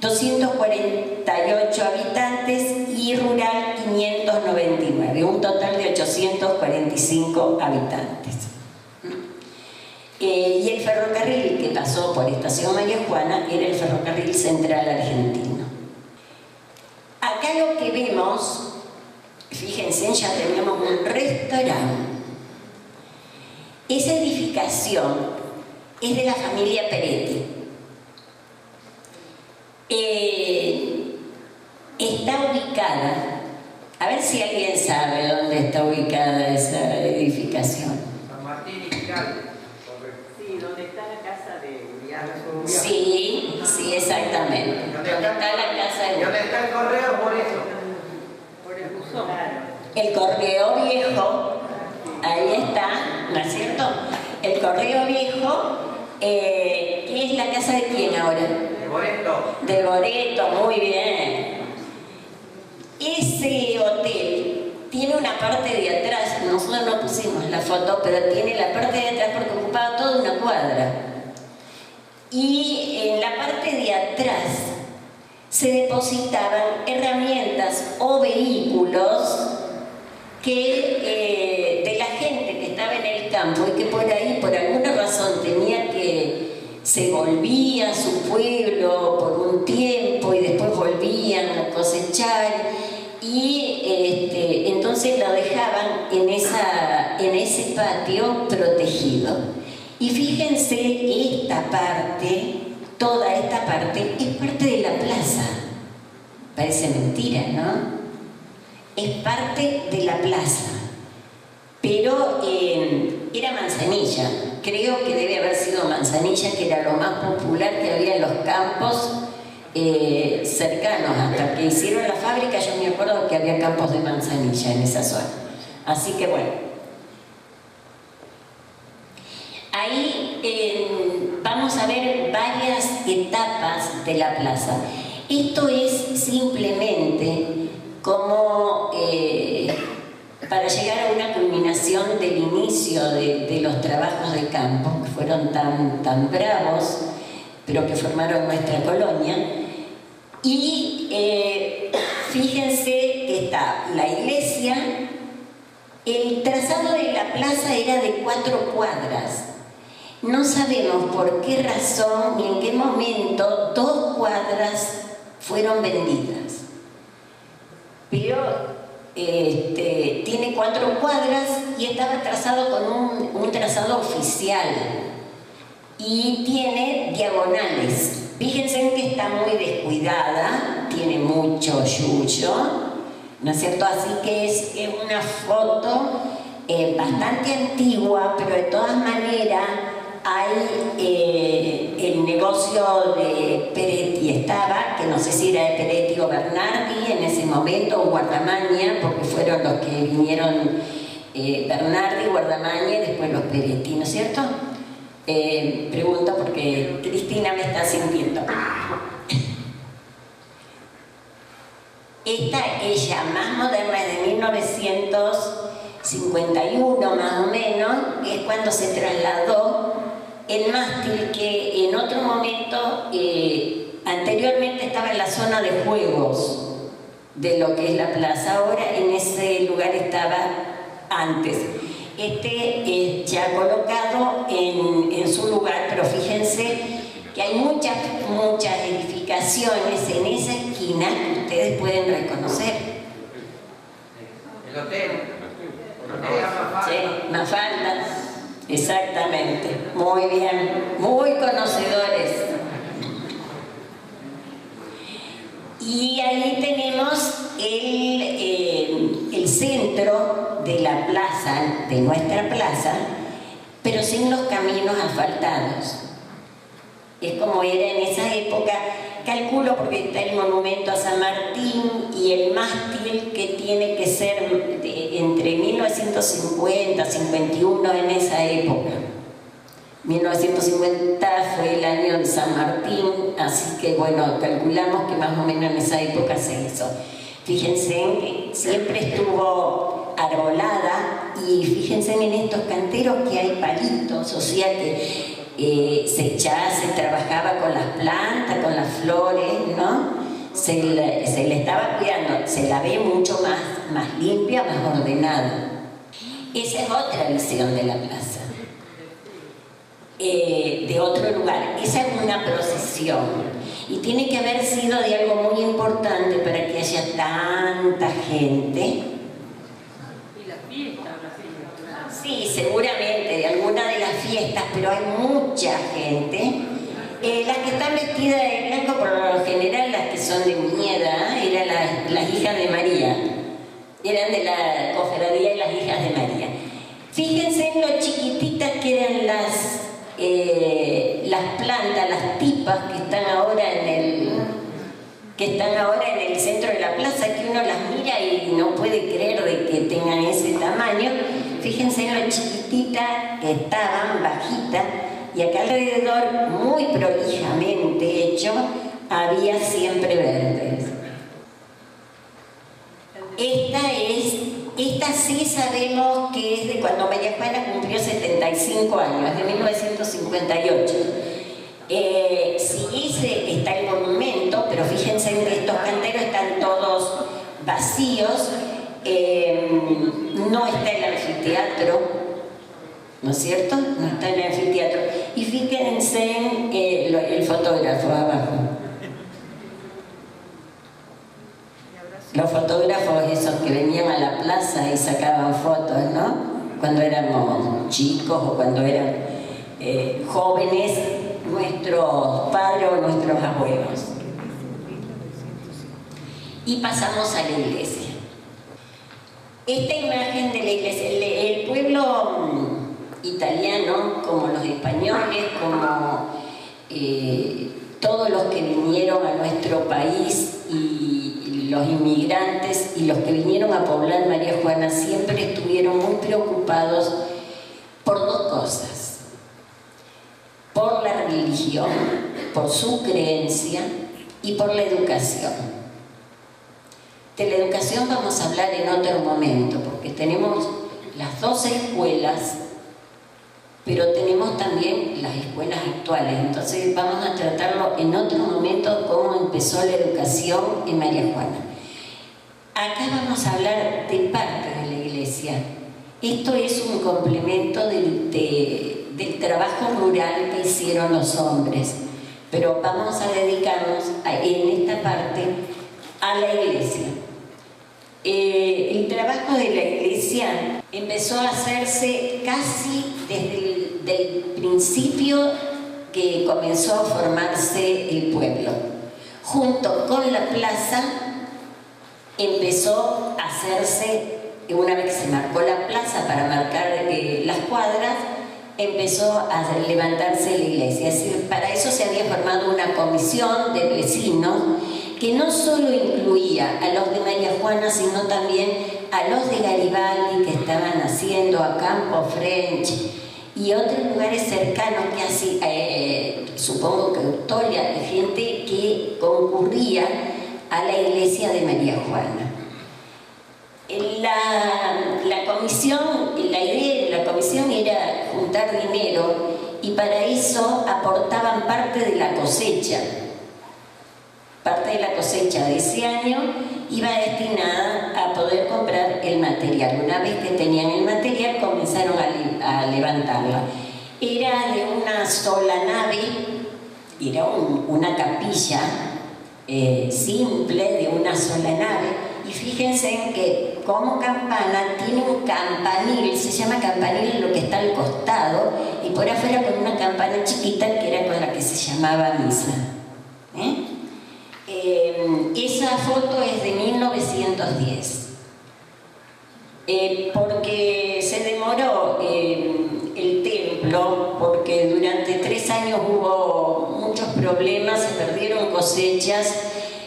248 habitantes, y rural 599, un total de 845 habitantes. Y el ferrocarril que pasó por Estación María Juana era el Ferrocarril Central Argentino. Acá lo que vemos, fíjense, ya tenemos un restaurante. Esa edificación es de la familia Peretti. Está ubicada, a ver si alguien sabe dónde está ubicada esa edificación. San Martín y Giral. Sí, donde está la casa de Urián. Sí, exactamente. donde está la casa de... ¿Y dónde está el correo? Por eso. Por el buzón. El correo viejo, ahí está, ¿no es cierto? El correo viejo, ¿qué es la casa de quién ahora? De Boreto. De Boreto, muy bien. Ese hotel tiene una parte de atrás, nosotros no pusimos la foto, pero tiene la parte de atrás porque ocupaba toda una cuadra. Y en la parte de atrás se depositaban herramientas o vehículos que de la gente que estaba en el campo y que por ahí, por alguna razón, tenía que se volvía a su pueblo por un tiempo y después volvían a cosechar y entonces lo dejaban en ese patio protegido. Y fíjense, esta parte, toda esta parte, es parte de la plaza. Parece mentira, ¿no? Es parte de la plaza. Pero era manzanilla. Creo que debe haber sido manzanilla, que era lo más popular que había en los campos cercanos. Hasta que hicieron la fábrica, yo me acuerdo que había campos de manzanilla en esa zona. Así que bueno. Ahí vamos a ver varias etapas de la plaza. Esto es simplemente como para llegar a una culminación del inicio de los trabajos de campo, que fueron tan bravos, pero que formaron nuestra colonia. Y fíjense que está la iglesia. El trazado de la plaza era de 4 cuadras. No sabemos por qué razón ni en qué momento 2 cuadras fueron vendidas. Pero tiene 4 cuadras y estaba trazado con un trazado oficial. Y tiene diagonales. Fíjense en que está muy descuidada, tiene mucho yuyo, ¿no es cierto? Así que es una foto bastante antigua, pero de todas maneras hay el negocio de Peretti estaba, que no sé si era de Peretti o Bernardi en ese momento, o Guardamaña, porque fueron los que vinieron Bernardi, Guardamaña y después los Peretti, ¿no es cierto? Pregunto porque Cristina me está sintiendo. Esta, ella más moderna, es de 1951 más o menos, es cuando se trasladó el mástil que en otro momento, anteriormente estaba en la zona de juegos de lo que es la plaza, ahora en ese lugar estaba antes. Ya colocado en su lugar, pero fíjense que hay muchas edificaciones en esa esquina que ustedes pueden reconocer. El hotel. Sí, Mafalda. Exactamente. Muy bien. Muy conocedores. Y ahí tenemos el centro de la plaza, de nuestra plaza, pero sin los caminos asfaltados. Es como era en esa época, calculo porque está el monumento a San Martín y el mástil que tiene que ser entre 1950 y 51 en esa época. 1950 fue el año de San Martín, así que bueno, calculamos que más o menos en esa época se hizo. Fíjense que siempre estuvo arbolada y fíjense en estos canteros que hay palitos, o sea que se trabajaba con las plantas, con las flores, ¿no? Se le estaba cuidando, se la ve mucho más limpia, más ordenada. Esa es otra visión de la plaza. De otro lugar. Esa es una procesión y tiene que haber sido de algo muy importante para que haya tanta gente. Y las fiestas, Sí, seguramente de alguna de las fiestas, pero hay mucha gente. Las que están vestidas de blanco, por lo general, las que son de mi edad, eran las hijas de María, eran de la cofradía de las hijas de María. Fíjense en lo chiquititas que eran las plantas, las tipas que están ahora que están ahora en el centro de la plaza, que uno las mira y no puede creer de que tengan ese tamaño. Fíjense en lo chiquitita que estaban, bajita, y acá alrededor, muy prolijamente hecho, había siempre verdes. Esta sí sabemos que es de cuando María Juana cumplió 75 años, de 1958. Sí, está el monumento, pero fíjense que estos canteros están todos vacíos. No está el anfiteatro, ¿no es cierto? No está el anfiteatro. Y fíjense en el fotógrafo abajo. Los fotógrafos esos que venían a la plaza y sacaban fotos, ¿no? Cuando éramos chicos o cuando eran jóvenes, nuestros padres o nuestros abuelos. Y pasamos a la iglesia. Esta imagen de la iglesia, el pueblo italiano, como los españoles, como todos los que vinieron a nuestro país y los inmigrantes y los que vinieron a poblar María Juana, siempre estuvieron muy preocupados por dos cosas: por la religión, por su creencia y por la educación. De la educación vamos a hablar en otro momento, porque tenemos las dos escuelas, pero tenemos también las escuelas actuales. Entonces vamos a tratarlo en otro momento, cómo empezó la educación en María Juana. Acá vamos a hablar de parte de la iglesia. Esto es un complemento del trabajo rural que hicieron los hombres, pero vamos a dedicarnos en esta parte a la iglesia. El trabajo de la iglesia empezó a hacerse casi desde el principio que comenzó a formarse el pueblo. Junto con la plaza empezó a hacerse, una vez que se marcó la plaza para marcar las cuadras, empezó a levantarse la iglesia. Es decir, para eso se había formado una comisión de vecinos que no solo incluía a los de María Juana, sino también a los de Garibaldi, que estaban haciendo a Campo French y otros lugares cercanos, que así, supongo que Utolia, gente que concurría a la iglesia de María Juana. La comisión, la idea de la comisión era juntar dinero, y para eso aportaban parte de la cosecha. Parte de la cosecha de ese año iba destinada a poder comprar el material. Una vez que tenían el material, comenzaron a levantarla. Era de una sola nave, era una capilla simple de una sola nave, y fíjense en que como campana tiene un campanil, se llama campanil lo que está al costado, y por afuera con una campana chiquita que era con la que se llamaba misa. Esa foto es de 1910, porque se demoró el templo, porque durante 3 años hubo muchos problemas, se perdieron cosechas,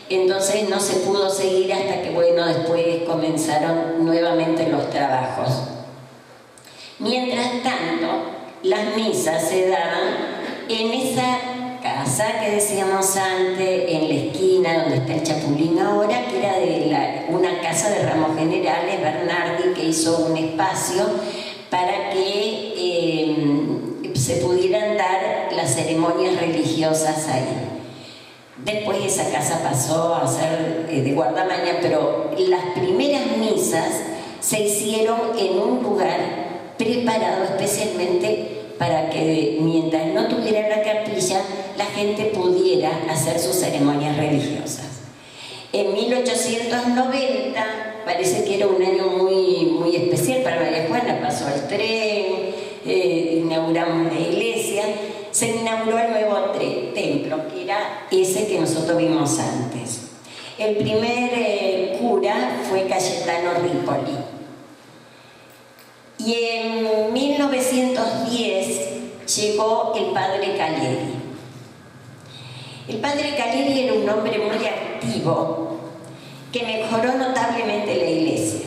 entonces no se pudo seguir hasta que, bueno, después comenzaron nuevamente los trabajos. Mientras tanto, las misas se daban en esa casa que decíamos antes, en la esquina donde está el Chapulín ahora, que era de una casa de ramos generales, Bernardi, que hizo un espacio para que se pudieran dar las ceremonias religiosas ahí. Después esa casa pasó a ser de guardamaña, pero las primeras misas se hicieron en un lugar preparado especialmente para que mientras no tuviera la capilla, la gente pudiera hacer sus ceremonias religiosas. En 1890, parece que era un año muy especial para María Juana, pasó el tren, inauguramos la iglesia, se inauguró el nuevo templo, que era ese que nosotros vimos antes. El primer cura fue Cayetano Ripoli. Y en 1910 llegó el padre Caleri. El padre Caleri era un hombre muy correctivo que mejoró notablemente la iglesia.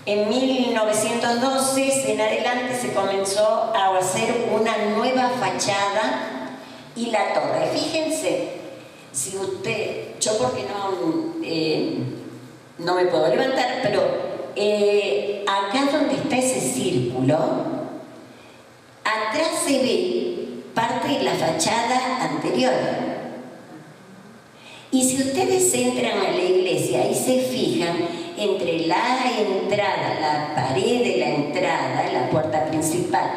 En 1912 en adelante se comenzó a hacer una nueva fachada y la torre. Fíjense, si usted, yo porque no me puedo levantar, pero acá donde está ese círculo, atrás se ve parte de la fachada anterior. Y si ustedes entran a la iglesia y se fijan, entre la entrada, la pared de la entrada, la puerta principal,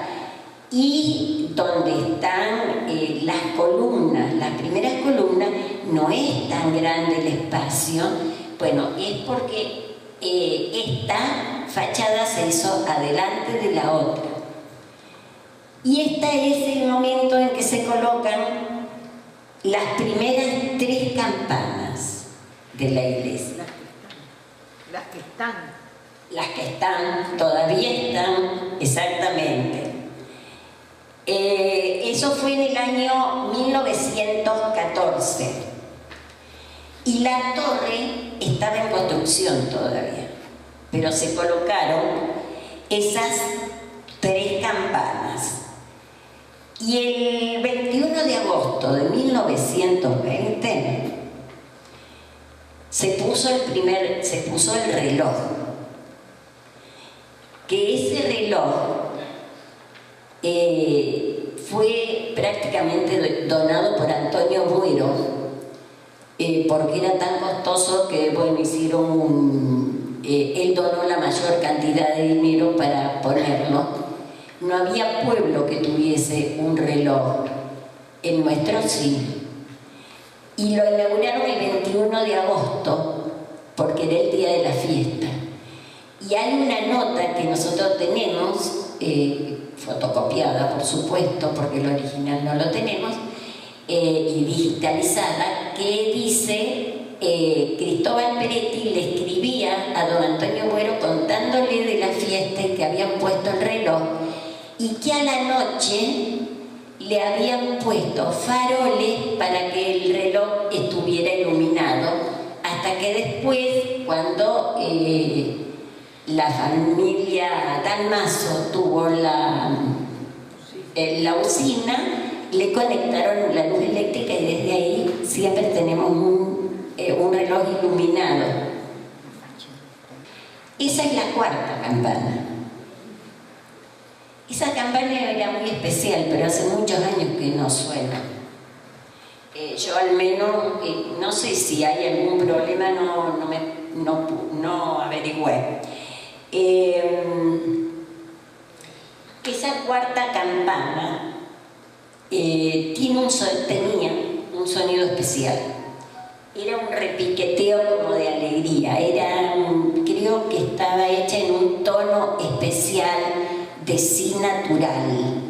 y donde están las columnas, las primeras columnas, no es tan grande el espacio. Bueno, es porque esta fachada se hizo adelante de la otra. Y este es el momento en que se colocan las primeras 3 campanas de la iglesia. Las que están. Las que están, todavía están, exactamente. Eso fue en el año 1914. Y la torre estaba en construcción todavía, pero se colocaron esas 3 campanas. Y el 21 de agosto de 1920 se puso el reloj, que ese reloj fue prácticamente donado por Antonio Buero, porque era tan costoso que, bueno, él donó la mayor cantidad de dinero para ponerlo. No había pueblo que tuviese un reloj, en nuestro sí. Y lo inauguraron el 21 de agosto, porque era el día de la fiesta. Y hay una nota que nosotros tenemos, fotocopiada por supuesto, porque el original no lo tenemos, y digitalizada, que dice, Cristóbal Peretti le escribía a don Antonio Buero contándole de la fiesta y que habían puesto el reloj, y que a la noche le habían puesto faroles para que el reloj estuviera iluminado, hasta que después, cuando la familia Dalmazo tuvo la usina, le conectaron la luz eléctrica y desde ahí siempre tenemos un reloj iluminado. Esa es la 4ª campana. Esa campana era muy especial, pero hace muchos años que no suena. Yo al menos, no sé si hay algún problema, no averigüé. Esa 4ª campana tenía un sonido especial. Era un repiqueteo como de alegría. Creo que estaba hecha en un tono especial de si natural.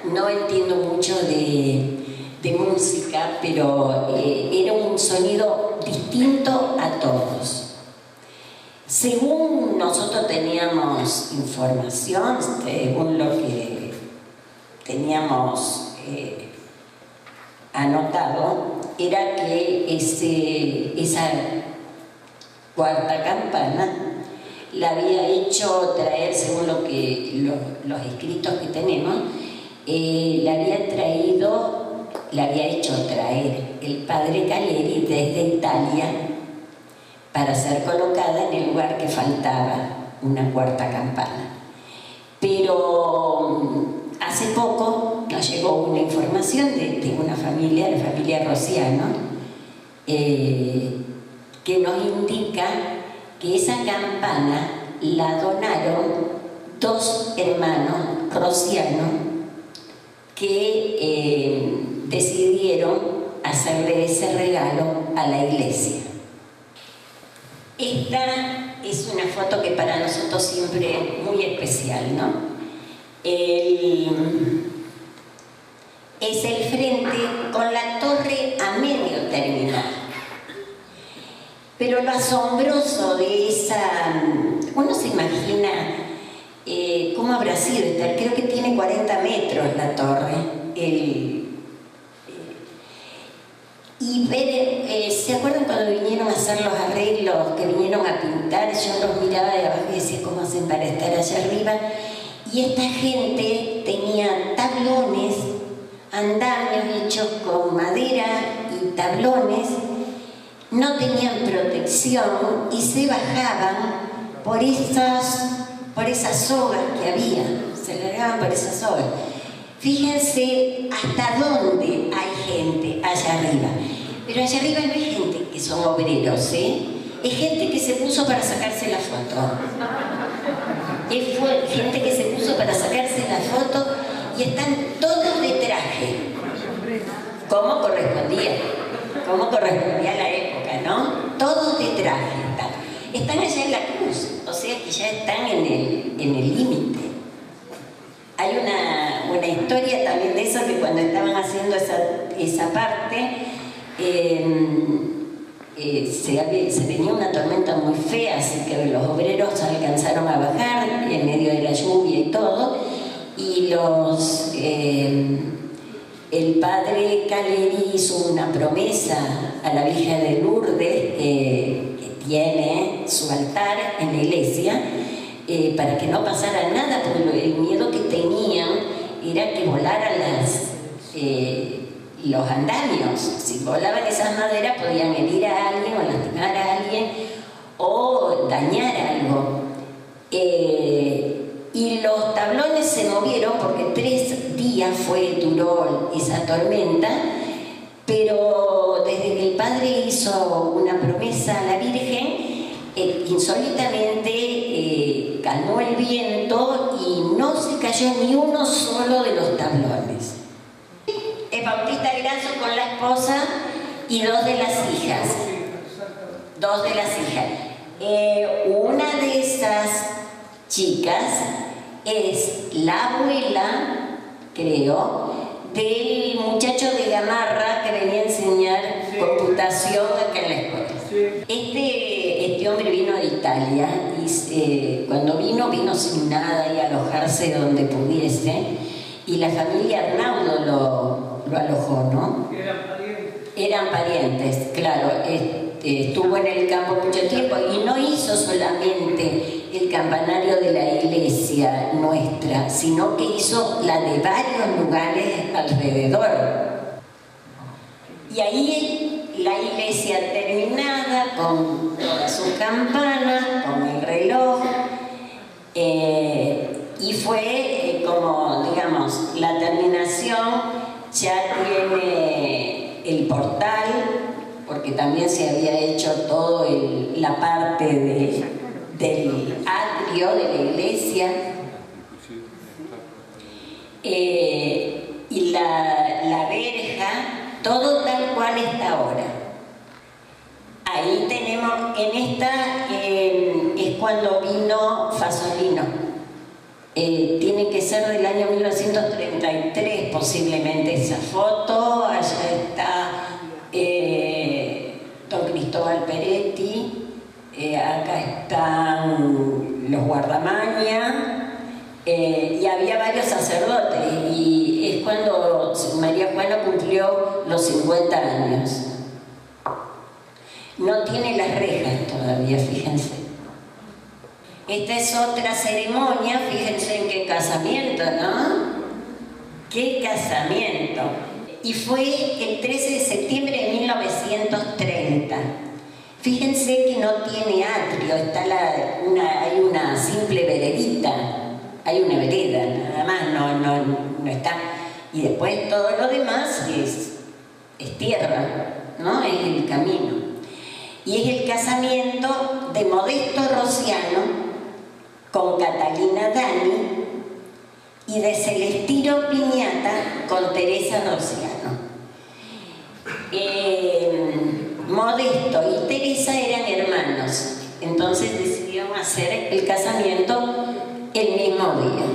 No entiendo mucho de música, pero era un sonido distinto a todos. Según nosotros teníamos información, según lo que teníamos anotado, era que esa 4ª campana la había hecho traer, según los escritos que tenemos, la había hecho traer el padre Caleri desde Italia para ser colocada en el lugar que faltaba, una 4ª campana. Pero hace poco nos llegó una información de una familia, la familia Rociano, que nos indica que esa campana la donaron 2 hermanos Rociano que decidieron hacerle ese regalo a la iglesia. Esta es una foto que para nosotros siempre es muy especial, ¿no? Es el frente con la torre a medio terminar. Pero lo asombroso de uno se imagina cómo habrá sido esta, creo que tiene 40 metros la torre, y y ver, ¿se acuerdan cuando vinieron a hacer los arreglos, que vinieron a pintar? Yo los miraba de abajo y decía, ¿cómo hacen para estar allá arriba? Y esta gente tenía tablones, andamios hechos con madera y tablones, no tenían protección y se bajaban por esas sogas que había, se largaban por esas sogas. Fíjense hasta dónde hay gente allá arriba. Pero allá arriba no hay gente que son obreros, ¿eh? Es gente que se puso para sacarse la foto. Es gente que se puso para sacarse la foto y están todos de traje. Como correspondía a la época, ¿no? Todos de traje están allá en la cruz, o sea que ya están en el límite. Hay una historia también de eso, que cuando estaban haciendo esa parte, se venía una tormenta muy fea, así que los obreros alcanzaron a bajar en medio de la lluvia y todo, y el padre Caleri hizo una promesa a la Virgen de Lourdes, que tiene su altar en la iglesia, para que no pasara nada, porque el miedo que tenían era que volaran los andamios. Si volaban esas maderas podían herir a alguien o lastimar a alguien o dañar algo. Y los tablones se movieron porque 3 días duró esa tormenta, pero desde que el padre hizo una promesa a la Virgen, insólitamente calmó el viento y no se cayó ni uno solo de los tablones. El Bautista Grasso con la esposa y 2 de las hijas. Una de esas chicas es la abuela, creo, del muchacho de Gamarra que venía a enseñar computación acá en la escuela. Este hombre vino de Italia y cuando vino sin nada y a alojarse donde pudiese, y la familia Arnaudo lo alojó, ¿no? Eran parientes, claro. Estuvo en el campo mucho tiempo y no hizo solamente el campanario de la iglesia nuestra, sino que hizo la de varios lugares alrededor. Y ahí la iglesia terminada, con todas sus campanas, con el reloj, y fue como, digamos, la terminación. Ya tiene el portal, porque también se había hecho toda la parte del atrio de la iglesia, y la verja, todo tal cual está ahora. Ahí tenemos, es cuando vino Fasolino. Tiene que ser del año 1933 posiblemente esa foto. Allá está don Cristóbal Peretti, acá están los guardamaña, y había varios sacerdotes, y es cuando María Juana cumplió los 50 años. No tiene las rejas todavía, fíjense. Esta es otra ceremonia, fíjense en qué casamiento, ¿no? ¡Qué casamiento! Y fue el 13 de septiembre de 1930. Fíjense que no tiene atrio, hay una simple veredita, hay una vereda, nada más, no está. Y después todo lo demás es tierra, ¿no? Es el camino. Y es el casamiento de Modesto Rociano con Catalina Dani y de Celestino Piñata con Teresa Rociano. Modesto y Teresa eran hermanos, entonces decidieron hacer el casamiento el mismo día.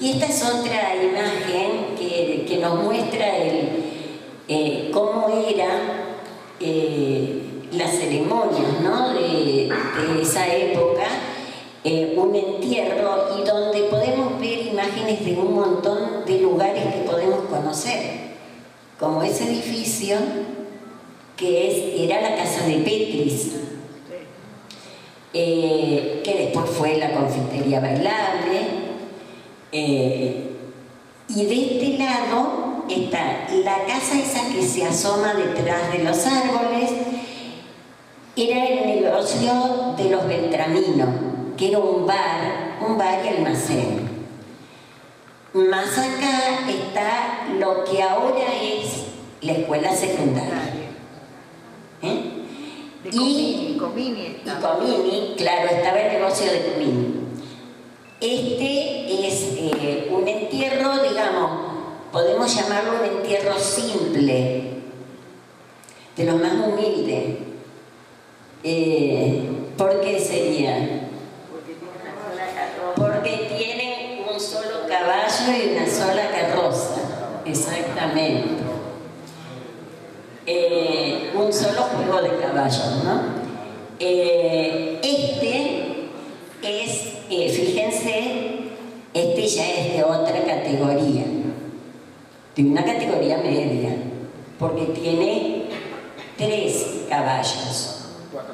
Y esta es otra imagen que nos muestra cómo era las ceremonias, ¿no? de esa época. un entierro y donde podemos ver imágenes de un montón de lugares que podemos conocer, como ese edificio que era la casa de Petris, que después fue la confitería bailable, y de este lado está la casa esa que se asoma detrás de los árboles. Era el negocio de los Beltramino, que era un bar y almacén. Más acá está lo que ahora es la escuela secundaria. Y Comini, claro, estaba el negocio de Comini. Este es un entierro, digamos, podemos llamarlo un entierro simple, de los más humildes. ¿Por qué sería? Porque tienen un solo caballo y una sola carroza, exactamente. Un solo juego de caballos, ¿no? Este es, fíjense, este ya es de otra categoría, de una categoría media, porque tiene 3 caballos.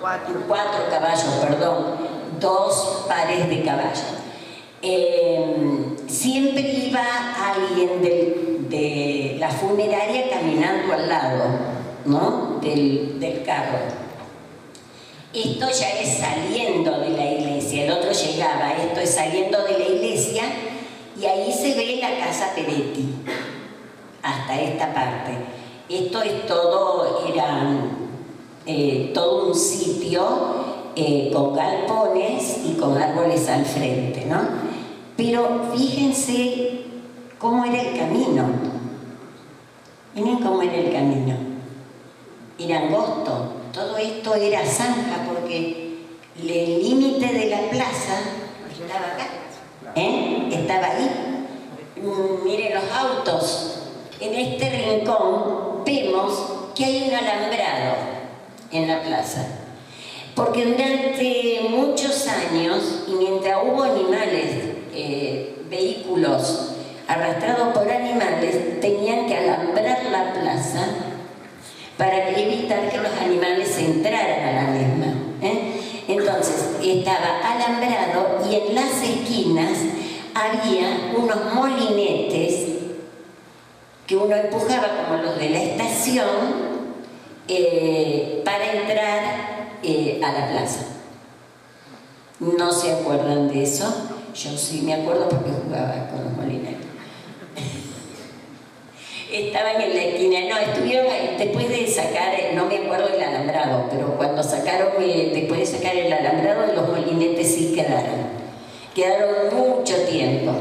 4 caballos, perdón, 2 pares de caballos. Siempre iba alguien de la funeraria caminando al lado, ¿no? del carro. Esto ya es saliendo de la iglesia, el otro llegaba, esto es saliendo de la iglesia, y ahí se ve la casa Peretti, hasta esta parte. Esto es todo, todo un sitio con galpones y con árboles al frente, ¿no? Pero fíjense cómo era el camino. Miren cómo era el camino. Era angosto. Todo esto era zanja porque el límite de la plaza estaba acá. Estaba ahí. Miren los autos. En este rincón vemos que hay un alambrado en la plaza. Porque durante muchos años, y mientras hubo animales, vehículos arrastrados por animales, tenían que alambrar la plaza para evitar que los animales entraran a la misma. Entonces, estaba alambrado y en las esquinas había unos molinetes que uno empujaba como los de la estación para entrar a la plaza. ¿No se acuerdan de eso? Yo sí me acuerdo porque jugaba con los molinetes. Estaban en la esquina, no, estuvieron después de sacar, no me acuerdo el alambrado, pero cuando sacaron, después de sacar el alambrado, los molinetes sí quedaron mucho tiempo,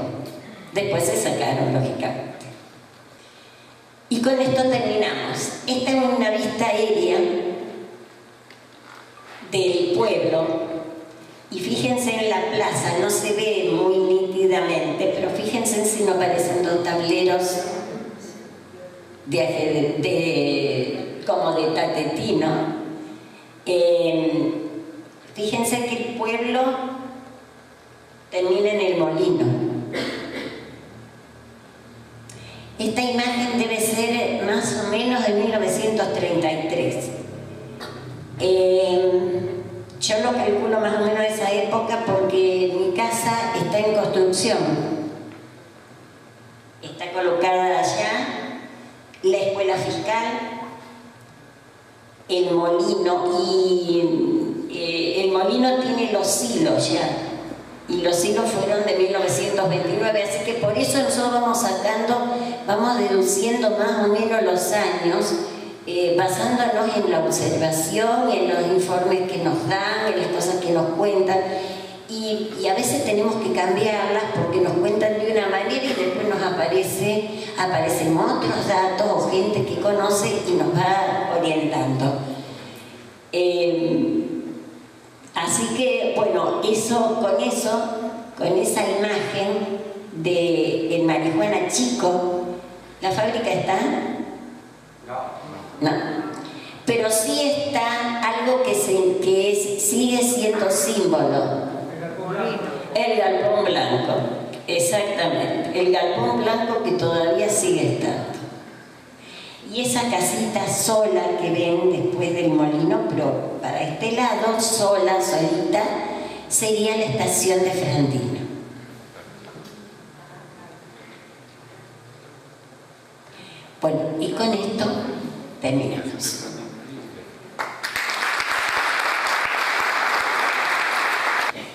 después se sacaron, lógicamente. Y con esto terminamos. Esta es una vista aérea del pueblo, y fíjense en la plaza, no se ve muy nítidamente, pero fíjense si no parecen dos tableros como de tatetino. Fíjense que el pueblo termina en el molino. Esta imagen debe ser más o menos de 1933. Yo lo calculo más o menos de esa época porque mi casa está en construcción. Está colocada allá la escuela fiscal, el molino, y el molino tiene los hilos ya, y los hilos fueron de 1929, así que por eso nosotros vamos deduciendo más o menos los años, basándonos en la observación, en los informes que nos dan, en las cosas que nos cuentan, y a veces tenemos que cambiarlas porque nos cuentan de una manera y después nos aparecen otros datos o gente que conoce y nos va orientando. Así que, bueno, con esa imagen del marihuana chico, ¿la fábrica está? No. Pero sí está algo que sigue siendo símbolo. molino. El galpón blanco, exactamente. El galpón blanco que todavía sigue estando. Y esa casita sola que ven después del molino, pero para este lado, sola, solita, sería la estación de Ferandino. Bueno, y con esto terminamos.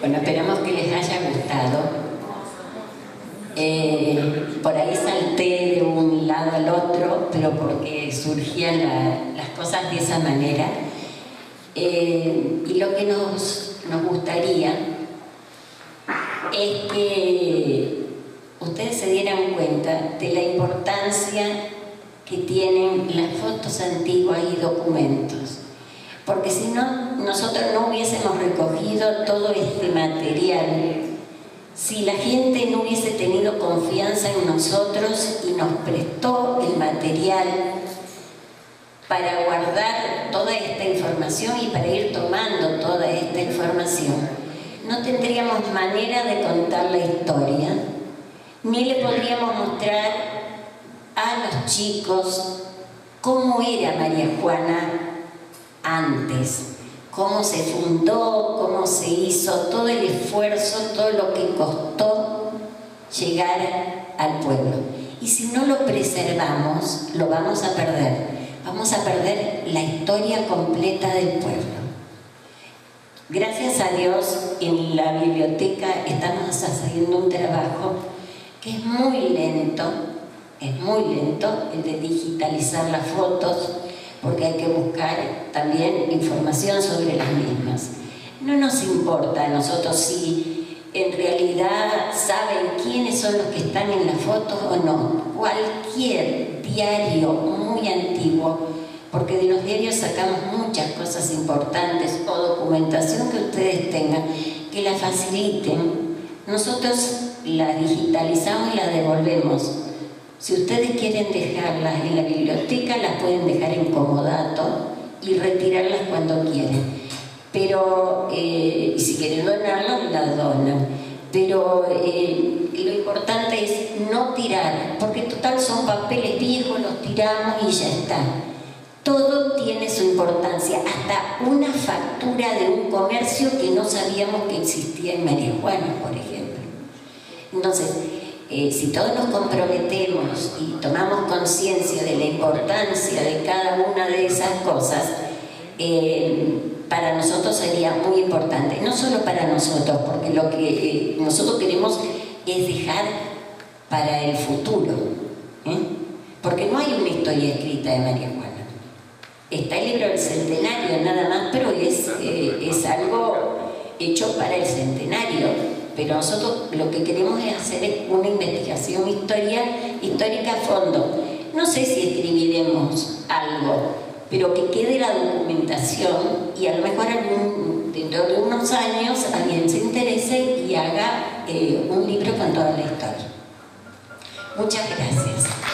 Bueno, esperamos que les haya gustado. Por ahí salté de un lado al otro, pero porque surgían las cosas de esa manera. Y lo que nos gustaría es que ustedes se dieran cuenta de la importancia que tienen las fotos antiguas y documentos. Porque si no, nosotros no hubiésemos recogido todo este material, si la gente no hubiese tenido confianza en nosotros y nos prestó el material para guardar toda esta información y para ir tomando toda esta información, no tendríamos manera de contar la historia, ni le podríamos mostrar a los chicos cómo era María Juana antes, cómo se fundó, cómo se hizo, todo el esfuerzo, todo lo que costó llegar al pueblo. Y si no lo preservamos, lo vamos a perder. Vamos a perder la historia completa del pueblo. Gracias a Dios, en la biblioteca estamos haciendo un trabajo que es muy lento, el de digitalizar las fotos, porque hay que buscar también información sobre las mismas. No nos importa a nosotros si en realidad saben quiénes son los que están en las fotos o no. Cualquier diario muy antiguo, porque de los diarios sacamos muchas cosas importantes o documentación que ustedes tengan, que la faciliten. Nosotros la digitalizamos y la devolvemos. Si ustedes quieren dejarlas en la biblioteca, las pueden dejar en comodato y retirarlas cuando quieren. Pero, si quieren donarlas, las donan. Pero lo importante es no tirar, porque total son papeles viejos, los tiramos y ya está. Todo tiene su importancia, hasta una factura de un comercio que no sabíamos que existía en María Juana, por ejemplo. Entonces, si todos nos comprometemos y tomamos conciencia de la importancia de cada una de esas cosas, para nosotros sería muy importante. No solo para nosotros, porque lo que nosotros queremos es dejar para el futuro, porque no hay una historia escrita de María Juana. Está el libro del centenario nada más, pero es algo hecho para el centenario. Pero nosotros lo que queremos es hacer una investigación histórica a fondo. No sé si escribiremos algo, pero que quede la documentación y a lo mejor dentro de unos años alguien se interese y haga un libro con toda la historia. Muchas gracias.